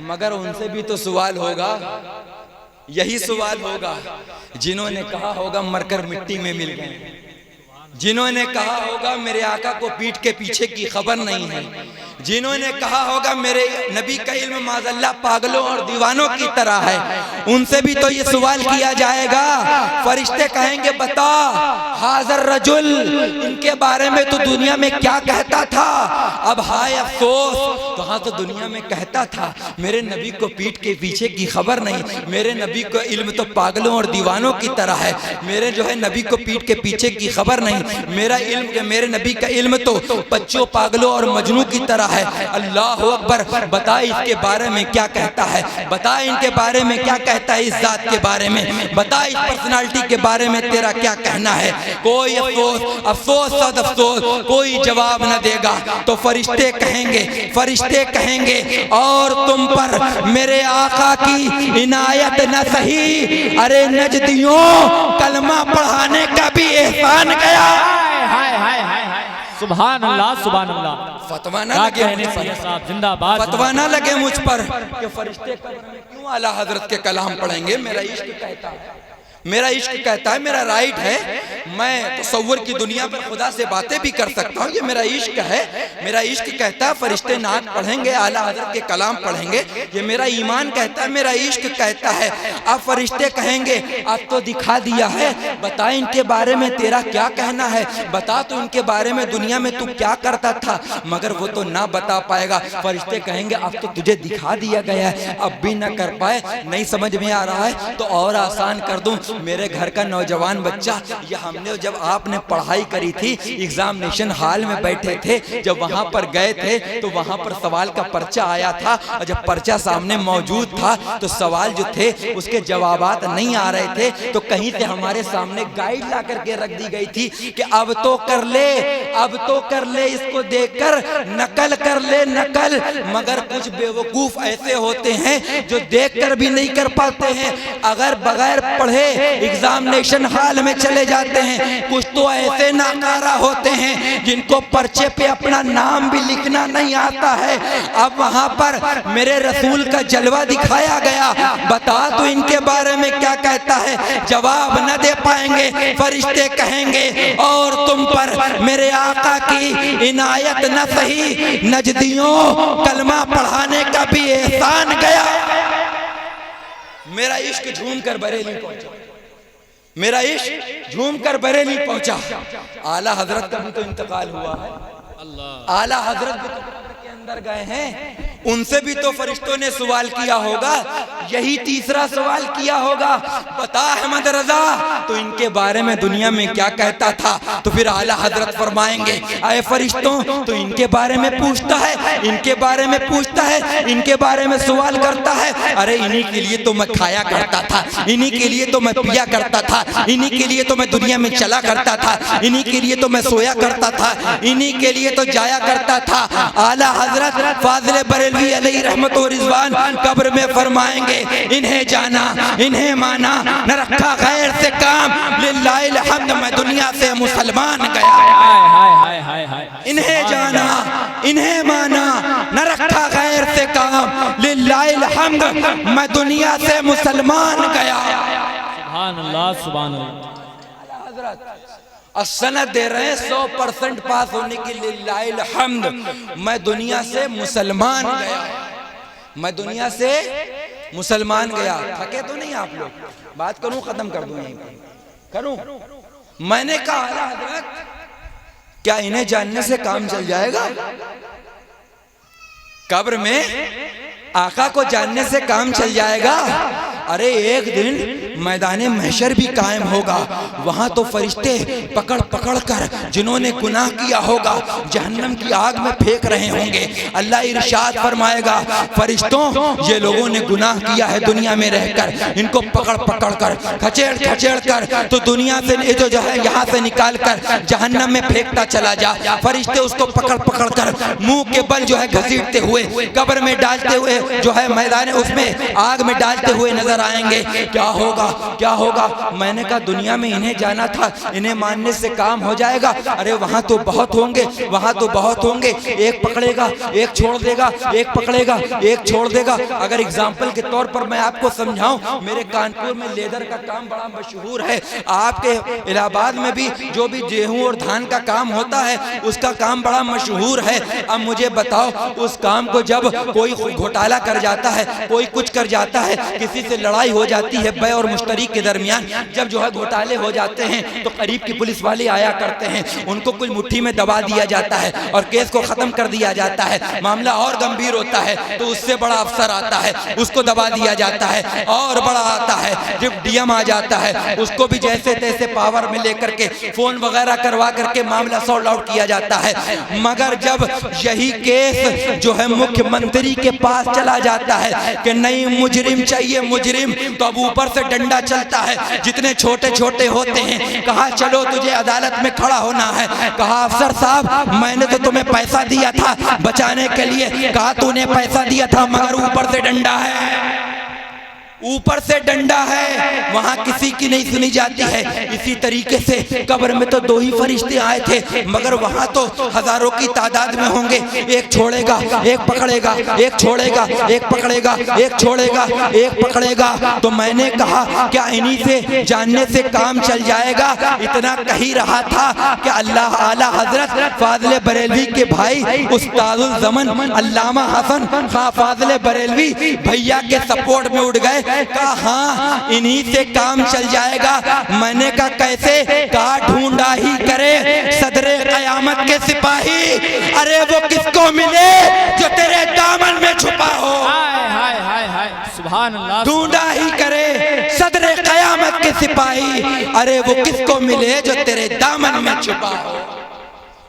S1: مگر ان سے بھی تو سوال ہوگا، یہی سوال ہوگا جنہوں نے کہا ہوگا مر کر مٹی میں مل گئے، جنہوں نے کہا ہوگا میرے آقا کو پیٹھ کے پیچھے کی خبر نہیں ہے، جنہوں نے کہا ہوگا میرے نبی کا علم معاذ اللہ پاگلوں اور دیوانوں کی طرح ہے، ان سے بھی تو یہ سوال کیا جائے گا۔ فرشتے کہیں گے بتا حاضر رجل، ان کے بارے میں تو دنیا میں کیا کہتا تھا؟ اب ہائے افسوس، تو ہاں تو دنیا میں کہتا تھا میرے نبی کو پیٹھ کے پیچھے کی خبر نہیں، میرے نبی کو علم تو پاگلوں اور دیوانوں کی طرح ہے، میرے جو ہے نبی کو پیٹھ کے پیچھے کی خبر نہیں، میرے نبی کا علم تو بچوں پاگلوں اور مجنوں کی طرح ہے۔ اللہ اکبر، بتا اس کے بارے میں کیا کہتا ہے، بتا ان کے بارے میں کیا کہتا ہے، اس ذات کے بارے میں بتا، اس پرسنالٹی کے بارے میں تیرا کیا کہنا ہے؟ کوئی افسوس صد افسوس، کوئی جواب نہ دے گا۔ تو فرشتے کہیں گے اور تم پر میرے آقا کی عنایت نہ سہی، ارے نجدیوں کلمہ پڑھانے کا بھی احسان گیا۔
S2: سبحان اللہ سبحان اللہ،
S1: فتوہ نہ لگے مجھ پر کہ فرشتے قبر میں کیوں اعلیٰ حضرت کے کلام پڑھیں گے؟ میرا عشق کہتا ہے، میرا عشق کہتا ہے، میرا رائٹ ہے، میں تصور کی دنیا پر خدا سے باتیں بھی کر سکتا ہوں، یہ میرا عشق ہے، میرا عشق کہتا ہے فرشتے نعت پڑھیں گے، اعلیٰ حضرت کے کلام پڑھیں گے، یہ میرا ایمان کہتا ہے، میرا عشق کہتا ہے۔ اب فرشتے کہیں گے اب تو دکھا دیا ہے، بتا ان کے بارے میں تیرا کیا کہنا ہے، بتا تو ان کے بارے میں دنیا میں تو کیا کرتا تھا، مگر وہ تو نہ بتا پائے گا۔ فرشتے کہیں گے اب تو تجھے دکھا دیا گیا ہے، اب بھی نہ کر پائے، نہیں سمجھ میں آ رہا ہے تو اور آسان کر دوں، میرے گھر کا نوجوان بچہ، یہ ہم نے جب آپ نے پڑھائی کری تھی ایگزامنیشن ہال میں بیٹھے تھے، جب وہاں پر گئے تھے تو وہاں پر سوال کا پرچہ آیا تھا، اور جب پرچہ سامنے موجود تھا تو سوال جو تھے اس کے جوابات نہیں آ رہے تھے، تو کہیں سے ہمارے سامنے گائیڈ لا کر کے رکھ دی گئی تھی کہ اب تو کر لے، اب تو کر لے، اس کو دیکھ کر نقل کر لے، نقل۔ مگر کچھ بیوقوف ایسے ہوتے ہیں جو دیکھ کر بھی نہیں کر پاتے ہیں، اگر بغیر پڑھے ایگزامنیشن ہال میں چلے جاتے ہیں۔ کچھ تو ایسے ناکارہ ہوتے ہیں جن کو پرچے پہ اپنا نام بھی لکھنا نہیں آتا ہے۔ اب وہاں پر میرے رسول کا جلوہ دکھایا گیا، بتا تو ان کے بارے میں کیا کہتا ہے، جواب نہ دے پائیں گے۔ فرشتے کہیں گے اور تم پر میرے آقا کی عنایت نہ سہی، نجدیوں کلمہ پڑھانے کا بھی احسان گیا۔ میرا عشق جھوم کر بریلی پہنچا، میرا عشق جھوم کر بریلی پہنچا۔ اعلیٰ حضرت کا بھی تو انتقال ہوا ہے، اعلیٰ حضرت بھی تو قبر کے اندر گئے ہیں، ان سے بھی تو فرشتوں نے سوال کیا ہوگا، یہی تیسرا سوال کیا ہوگا، بتا احمد رضا تو ان کے بارے میں دنیا میں کیا کہتا تھا؟ تو پھر اعلیٰ حضرت فرمائیں گے اے فرشتوں تو ان کے بارے میں پوچھتا ہے، ان کے بارے میں پوچھتا ہے، ان کے بارے میں سوال کرتا ہے، ارے انہی کے لیے تو میں کھایا کرتا تھا، انہی کے لیے تو میں پیا کرتا تھا، انہی کے لیے تو میں دنیا میں چلا کرتا تھا، انہی کے لیے تو میں سویا کرتا تھا، انہی کے لیے تو جایا کرتا تھا۔ اعلیٰ حضرت فاضل بریلوی علیہ رحمت و رضوان قبر میں فرمائیں گے انہیں جانا انہیں مانا، نہ رکھا غیر سے کام، للہ الحمد میں دنیا سے مسلمان گیا۔ انہیں جانا انہیں مانا، نہ رکھا غیر سے کام، للہ الحمد میں دنیا سے مسلمان گیا۔
S2: سبحان اللہ سبحان اللہ۔
S1: السند دے رہے ہیں 100% پاس ہونے کی، للہ الحمد میں دنیا سے مسلمان گیا، میں دنیا سے مسلمان گیا۔ تھکے تو نہیں آپ لوگ؟ بات کروں ختم کر دوں، یہیں پر کروں؟ میں نے کہا اعلیٰ حضرت کیا انہیں جاننے سے کام چل جائے گا؟ قبر میں آقا کو جاننے سے کام چل جائے گا؟ ارے ایک دن میدان محشر بھی قائم ہوگا، وہاں تو فرشتے پکڑ پکڑ کر جنہوں نے گناہ کیا ہوگا جہنم کی آگ میں پھینک رہے ہوں گے۔ اللہ ارشاد فرمائے گا فرشتوں یہ لوگوں نے گناہ کیا ہے دنیا میں رہ کر، ان کو پکڑ پکڑ کر کھچیڑ کھچیڑ کر تو دنیا سے جو ہے یہاں سے نکال کر جہنم میں پھینکتا چلا جا۔ فرشتے اس کو پکڑ پکڑ کر منہ کے بل جو ہے گھسیٹتے ہوئے قبر میں ڈالتے ہوئے جو ہے میدان اس میں آگ میں ڈالتے ہوئے نظر آئیں گے۔ کیا ہوگا کیا ہوگا؟ میں نے کہا دنیا میں انہیں جانا تھا، انہیں ماننے سے کام ہو جائے گا؟ ارے وہاں تو بہت ہوں گے، وہاں تو بہت ہوں گے، ایک پکڑے گا ایک چھوڑ دے گا، ایک پکڑے گا ایک چھوڑ دے گا۔ اگر اگزامپل کے طور پر میں آپ کو سمجھاؤں، میرے کانپور میں لیدر کا کام بڑا مشہور ہے، آپ کے الہ آباد میں بھی جو بھی گیہوں اور دھان کا کام ہوتا ہے اس کا کام بڑا مشہور ہے۔ اب مجھے بتاؤ اس کام کو جب کوئی گھوٹالہ کر جاتا ہے، کوئی کچھ کر جاتا ہے، کسی سے لڑائی ہو جاتی ہے بے اور مشتری کے درمیان، جب جو ہے گھوٹالے ہو جاتے ہیں تو قریب کی پولیس والے آیا کرتے ہیں، ان کو کچھ مٹھی میں دبا دیا جاتا ہے اور کیس کو ختم کر دیا جاتا ہے۔ معاملہ اور گمبھیر ہوتا ہے تو اس سے بڑا افسر آتا ہے، اس کو دبا دیا جاتا ہے، اور بڑا آتا ہے جب ڈی ایم آ جاتا ہے، اس کو بھی جیسے تیسے پاور میں لے کر کے فون وغیرہ کروا کر کے معاملہ سارٹ آؤٹ کیا جاتا ہے۔ مگر جب یہی کیس جو ہے مکھیہ منتری کے پاس چلا جاتا ہے کہ نہیں مجرم چاہیے مجرم، تو اب اوپر سے ڈنڈا چلتا ہے، جتنے چھوٹے چھوٹے ہوتے ہیں، کہا چلو تجھے عدالت میں کھڑا ہونا ہے، کہا افسر صاحب میں نے تو تمہیں پیسہ دیا تھا بچانے کے لیے، کہا تو نے پیسہ دیا تھا مگر اوپر سے ڈنڈا ہے، اوپر سے ڈنڈا ہے، وہاں کسی کی نہیں سنی جاتی ہے۔ اسی طریقے سے قبر میں تو دو ہی فرشتے آئے تھے مگر وہاں تو ہزاروں کی تعداد میں ہوں گے، ایک چھوڑے گا ایک پکڑے گا، ایک چھوڑے گا ایک پکڑے گا، ایک چھوڑے گا ایک پکڑے گا۔ تو میں نے کہا کیا انہی سے جاننے سے کام چل جائے گا؟ اتنا کہی رہا تھا کہ اللہ اعلیٰ حضرت فاضل بریلوی کے بھائی استاد الزمن علامہ حسن خان فاضل بریلوی بھیا کے سپورٹ میں اٹھ گئے، کہا ہاں انہی سے کام چل جائے گا۔ میں نے کہا کیسے؟ کہا ڈھونڈا ہی کرے صدر قیامت کے سپاہی، ارے وہ کس کو ملے جو تیرے دامن میں چھپا ہو،
S2: سبحان اللہ،
S1: ڈھونڈا ہی کرے صدر قیامت کے سپاہی، ارے وہ کس کو ملے جو تیرے دامن میں چھپا ہو،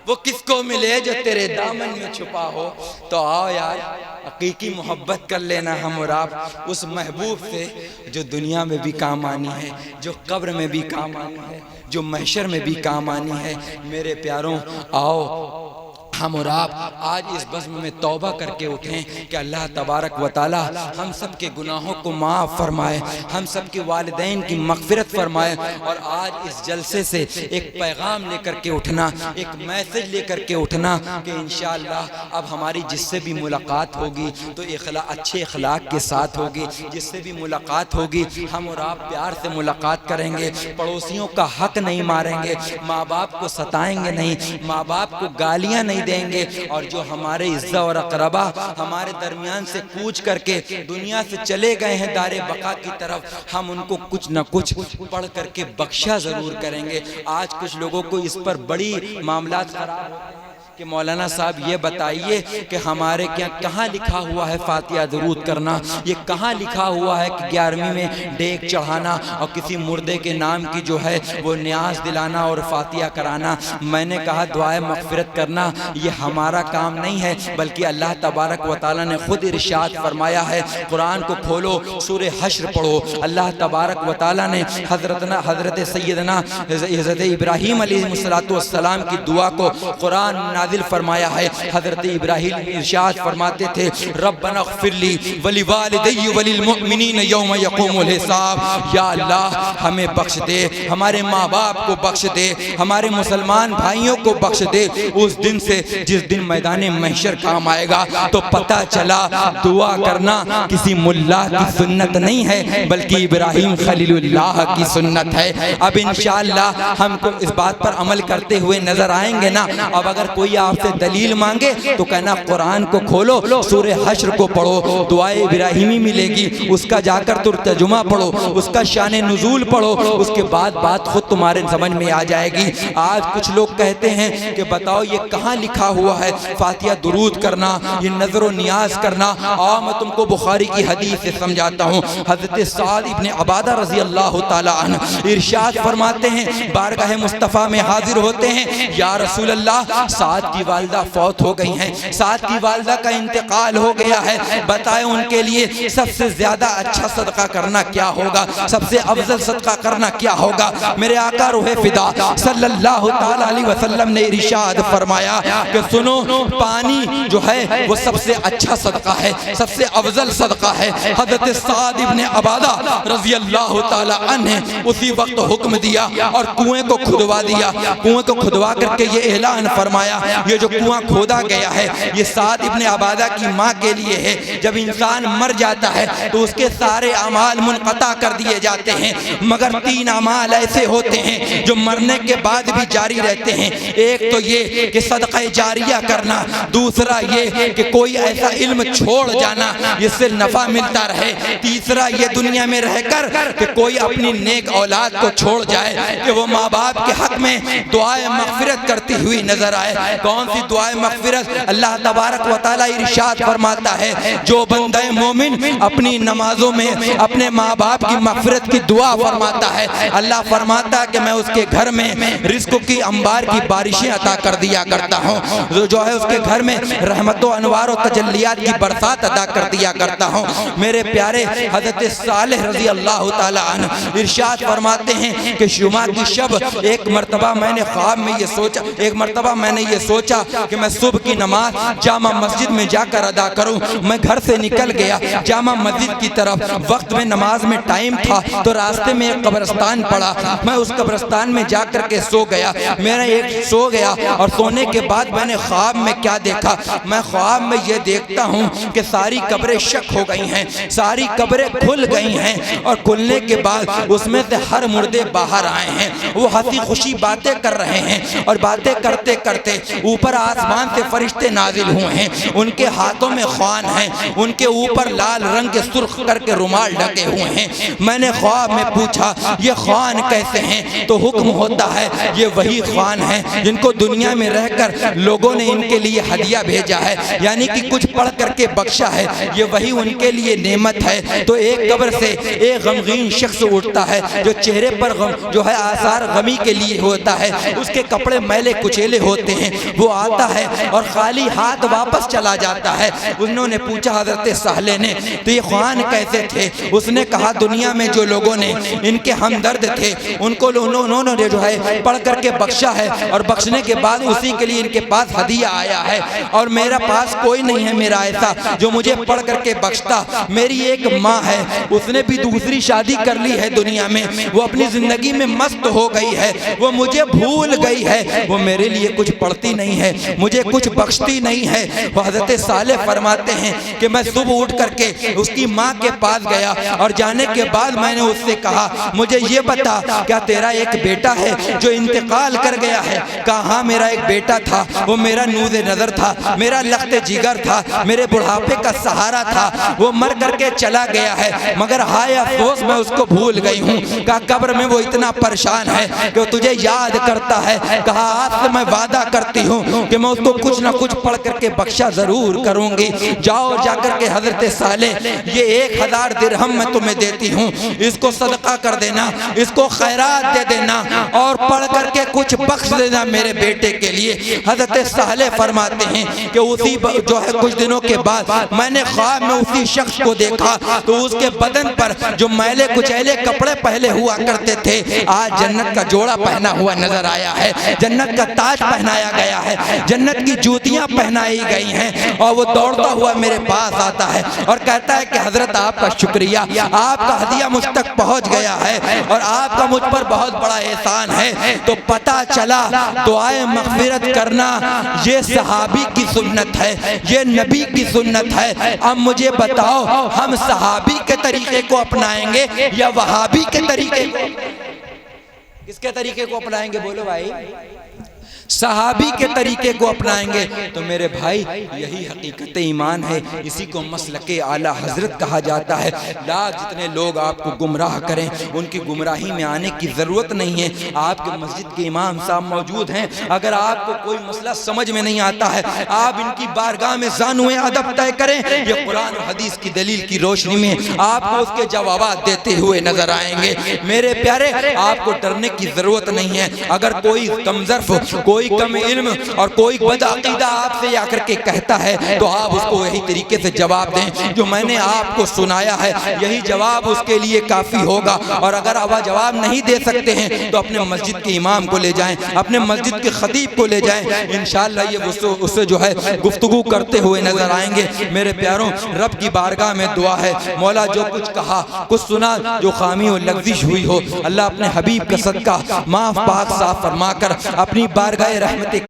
S1: وہ کس کو ملے جو تیرے دامن میں چھپا ہو۔ تو آؤ یار حقیقی محبت کر لینا ہم اور آپ اس محبوب سے جو دنیا میں بھی کام آنی ہے، جو قبر میں بھی کام آنی ہے، جو محشر میں بھی کام آنی ہے۔ میرے پیاروں آؤ ہم اور آپ آج اس بزم میں توبہ کر کے اٹھیں کہ اللہ تبارک و تعالی ہم سب کے گناہوں کو معاف فرمائے، ہم سب کے والدین کی مغفرت فرمائے، اور آج اس جلسے سے ایک پیغام لے کر کے اٹھنا، ایک میسج لے کر کے اٹھنا کہ انشاءاللہ اب ہماری جس سے بھی ملاقات ہوگی تو اچھے اخلاق کے ساتھ ہوگی، جس سے بھی ملاقات ہوگی ہم اور آپ پیار سے ملاقات کریں گے، پڑوسیوں کا حق نہیں ماریں گے، ماں باپ کو ستائیں گے نہیں، ماں باپ کو گالیاں نہیں دیں گے، اور جو ہمارے عزہ اور اقربا ہمارے درمیان سے کوچ کر کے دنیا سے چلے گئے ہیں دار بقا کی طرف، ہم ان کو کچھ نہ کچھ پڑھ کر کے بخشا ضرور کریں گے۔ آج کچھ لوگوں کو اس پر بڑی معاملات خراب ہوتے ہیں کہ مولانا صاحب یہ بتائیے کہ ہمارے کہاں لکھا ہوا ہے فاتحہ درود کرنا، یہ کہاں لکھا ہوا ہے کہ 11ویں میں ڈیک چڑھانا اور کسی مردے کے نام کی جو ہے وہ نیاز دلانا اور فاتحہ کرانا۔ میں نے کہا دعائے مغفرت کرنا یہ ہمارا کام نہیں ہے، بلکہ اللہ تبارک و تعالیٰ نے خود ارشاد فرمایا ہے، قرآن کو کھولو سورہ حشر پڑھو، اللہ تبارک و تعالیٰ نے حضرت سیدنا حضرت ابراہیم علیہ السلام کی دعا کو قرآن نازل فرمایا ہے۔ حضرت ابراہیم ارشاد فرماتے تھے ربنا اغفر لی ولوالدی وللمؤمنین یوم یقوم الحساب، یا اللہ ہمیں بخش دے، ہمارے ماں باپ کو بخش دے، ہمارے مسلمان بھائیوں کو بخش دے، اس دن سے جس دن میدان محشر کام آئے گا تو پتہ چلا دعا کرنا کسی ملا کی سنت نہیں ہے بلکہ ابراہیم خلیل اللہ کی سنت ہے۔ اب انشاءاللہ ہم کو اس بات پر عمل کرتے ہوئے نظر آئیں گے نا۔ اب اگر کوئی کوئی آپ سے دلیل مانگے تو کہنا قرآن کو کھولو، سورہ حشر کو پڑھو، دعائے ابراہیمی ملے گی، اس کا جا کر ترجمہ پڑھو، اس کا شان نزول پڑھو، اس کے بعد بات خود تمہارے سمجھ میں آ جائے گی۔ آج کچھ لوگ کہتے ہیں کہ بتاؤ یہ کہاں لکھا ہوا ہے فاتحہ درود کرنا، یہ نظر و نیاز کرنا؟ آؤ میں تم کو بخاری کی حدیث سے سمجھاتا ہوں۔ حضرت سعد ابن عبادہ رضی اللہ تعالی عنہ ارشاد فرماتے ہیں، بارگاہ مصطفیٰ میں حاضر ہوتے ہیں، یا رسول اللہ سعد کی والدہ فوت ہو گئی ہیں، سعد کی والدہ کا انتقال ہو گیا ہے، بتائیں ان کے لیے سب سے زیادہ اچھا صدقہ کرنا کیا ہوگا، سب سے افضل صدقہ کرنا کیا ہوگا؟ میرے آقا روح فدا صلی اللہ تعالی علیہ وسلم نے ارشاد فرمایا کہ سنو، پانی جو ہے وہ سب سے اچھا صدقہ ہے، سب سے افضل صدقہ ہے۔ حضرت سعد ابن عبادہ رضی اللہ تعالی عنہ نے اسی وقت حکم دیا اور کنویں کو کھدوا دیا، کنویں کو کھدوا کر کے یہ اعلان فرمایا، یہ جو کنواں کھودا گیا ہے یہ سعد ابن عبادہ کی ماں کے لیے ہے۔ جب انسان مر جاتا ہے تو اس کے سارے اعمال منقطع کر دیے جاتے ہیں، مگر 3 اعمال ایسے ہوتے ہیں جو مرنے کے بعد بھی جاری رہتے ہیں۔ ایک تو یہ کہ صدقہ جاریہ کرنا، دوسرا یہ کہ کوئی ایسا علم چھوڑ جانا جس سے نفع ملتا رہے، تیسرا یہ دنیا میں رہ کر کہ کوئی اپنی نیک اولاد کو چھوڑ جائے کہ وہ ماں باپ کے حق میں دعائے مغفرت کرتی ہوئی نظر آئے۔ کون سی دعائے مغفرت؟ اللہ تبارک و تعالی ارشاد فرماتا ہے، جو بندہ مومن اپنی نمازوں میں اپنے ماں باپ کی مغفرت کی دعا فرماتا ہے، اللہ فرماتا ہے کہ میں اس کے گھر میں رزق کی انبار کی بارشیں عطا کر دیا کرتا ہوں، جو ہے اس کے گھر میں رحمت و انوار و تجلیات کی برسات عطا کر دیا کرتا ہوں۔ میرے پیارے حضرت صالح رضی اللہ تعالی عنہ ارشاد فرماتے ہیں کہ جمعہ کی شب ایک مرتبہ میں نے خواب میں یہ سوچا کہ میں صبح کی نماز جامع مسجد میں جا کر ادا کروں۔ میں گھر سے نکل گیا جامع مسجد کی طرف، وقت میں نماز میں ٹائم تھا تو راستے میں ایک قبرستان پڑا، میں اس قبرستان میں جا کر کے سو گیا۔ سو گیا اور سونے کے بعد میں نے خواب میں کیا دیکھا؟ میں خواب میں یہ دیکھتا ہوں کہ ساری قبریں شک ہو گئی ہیں، ساری قبریں کھل گئی ہیں، اور کھلنے کے بعد اس میں سے ہر مردے باہر آئے ہیں، وہ ہنسی خوشی باتیں کر رہے ہیں، اور باتیں کرتے کرتے اوپر آسمان سے فرشتے نازل ہوئے ہیں، ان کے ہاتھوں میں خوان ہیں، ان کے اوپر لال رنگ کے سرخ کر کے رومال ڈھکے ہوئے ہیں۔ میں نے خواب میں پوچھا یہ خوان کیسے ہیں؟ تو حکم ہوتا ہے یہ وہی خوان ہیں جن کو دنیا میں رہ کر لوگوں نے ان کے لیے ہدیہ بھیجا ہے، یعنی کہ کچھ پڑھ کر کے بخشا ہے، یہ وہی ان کے لیے نعمت ہے۔ تو ایک قبر سے ایک غمگین شخص اٹھتا ہے جو چہرے پر جو ہے آثار غمی کے لیے ہوتا ہے، اس کے کپڑے میلے کچیلے ہوتے ہیں، وہ آتا ہے اور خالی ہاتھ واپس چلا جاتا ہے۔ انہوں نے پوچھا حضرت صالح نے تو یہ خوان کیسے تھے؟ اس نے کہا دنیا میں جو لوگوں نے ان کے ہمدرد تھے ان کو انہوں نے جو ہے پڑھ کر کے بخشا ہے، اور بخشنے کے بعد اسی کے لیے ان کے پاس ہدیہ آیا ہے، اور میرا پاس کوئی نہیں ہے میرا ایسا جو مجھے پڑھ کر کے بخشتا۔ میری ایک ماں ہے، اس نے بھی دوسری شادی کر لی ہے دنیا میں، وہ اپنی زندگی میں مست ہو گئی ہے، وہ مجھے بھول گئی ہے، وہ میرے لیے کچھ پڑھتی نہیں ہے، مجھے کچھ بخشتی نہیں ہے۔ وہ حضرت صالح فرماتے ہیں کہ میں صبح اٹھ کر کے اس کی ماں کے پاس گیا، اور جانے کے بعد میں نے اس سے کہا مجھے یہ بتا کیا تیرا ایک بیٹا ہے جو انتقال کر گیا ہے؟ کہا ہاں میرا ایک بیٹا تھا، وہ میرا نور نظر تھا، میرا لخت جگر تھا، میرے بڑھاپے کا سہارا تھا، وہ مر کر کے چلا گیا ہے، مگر ہائے افسوس میں اس کو بھول گئی ہوں۔ کہا قبر میں وہ اتنا پریشان ہے کہ وہ تجھے یاد کرتا ہے۔ کہا آج سے میں وعدہ کرتی ہوں کہ میں اس کو کچھ نہ کچھ پڑھ کر کے بخشا ضرور کروں گی۔ جاؤ جا کر کے حضرت صالح یہ 1000 درہم میں تمہیں دیتی ہوں، اس کو صدقہ کر دینا، اس کو خیرات دے دینا، اور پڑھ کر کے کچھ بخش دینا میرے بیٹے کے لیے۔ حضرت صالح فرماتے ہیں کہ اسی جو ہے کچھ دنوں کے بعد میں نے خواب میں اسی شخص کو دیکھا تو اس کے بدن پر جو میلے کچیلے کپڑے پہلے ہوا کرتے تھے آج جنت کا جوڑا پہنا ہوا نظر آیا ہے، جنت کا تاج پہنایا گیا ہے، جنت کی جوتیاں پہنائی گئی ہیں، اور وہ دوڑتا ہوا میرے پاس آتا ہے اور کہتا ہے کہ حضرت آپ کا شکریہ، آپ کا ہدیہ مجھ تک پہنچ گیا ہے اور آپ کا مجھ پر بہت بڑا احسان ہے۔ تو پتہ چلا دعائے مغفرت کرنا یہ صحابی کی سنت ہے، یہ نبی کی سنت ہے۔ اب مجھے بتاؤ ہم صحابی کے طریقے کو اپنائیں گے یا وہابی کے طریقے کو؟ کس کے طریقے کو اپنائیں گے بولو بھائی؟ صحابی کے طریقے کو اپنائیں گے تو میرے بھائی یہی حقیقت ایمان ہے، اسی کو مسلک اعلیٰ حضرت کہا جاتا ہے۔ لاکھ جتنے لوگ آپ کو گمراہ کریں ان کی گمراہی میں آنے کی ضرورت نہیں ہے۔ آپ کے مسجد کے امام صاحب موجود ہیں، اگر آپ کو کوئی مسئلہ سمجھ میں نہیں آتا ہے آپ ان کی بارگاہ میں زانوئے ادب طے کریں، یہ قرآن و حدیث کی دلیل کی روشنی میں آپ کو اس کے جوابات دیتے ہوئے نظر آئیں گے۔ میرے پیارے آپ کو ڈرنے کی ضرورت نہیں ہے۔ اگر کوئی کم ظرف، کوئی کم علم اور کوئی بد عقیدہ آپ سے آ کر کے کہتا ہے تو آپ اس کو یہی طریقے سے جواب دیں جو میں نے آپ کو سنایا ہے، یہی جواب اس کے لیے کافی ہوگا۔ اور اگر آپ جواب نہیں دے سکتے ہیں تو اپنے مسجد کے امام کو لے جائیں، اپنے مسجد کے خطیب کو لے جائیں، انشاءاللہ یہ اس سے جو ہے گفتگو کرتے ہوئے نظر آئیں گے۔ میرے پیاروں، رب کی بارگاہ میں دعا ہے مولا جو کچھ کہا کچھ سنا جو خامی و لغزش ہوئی ہو اللہ اپنے حبیب کا صدقہ معاف پاک صاف فرما کر اپنی بارگاہ رحمت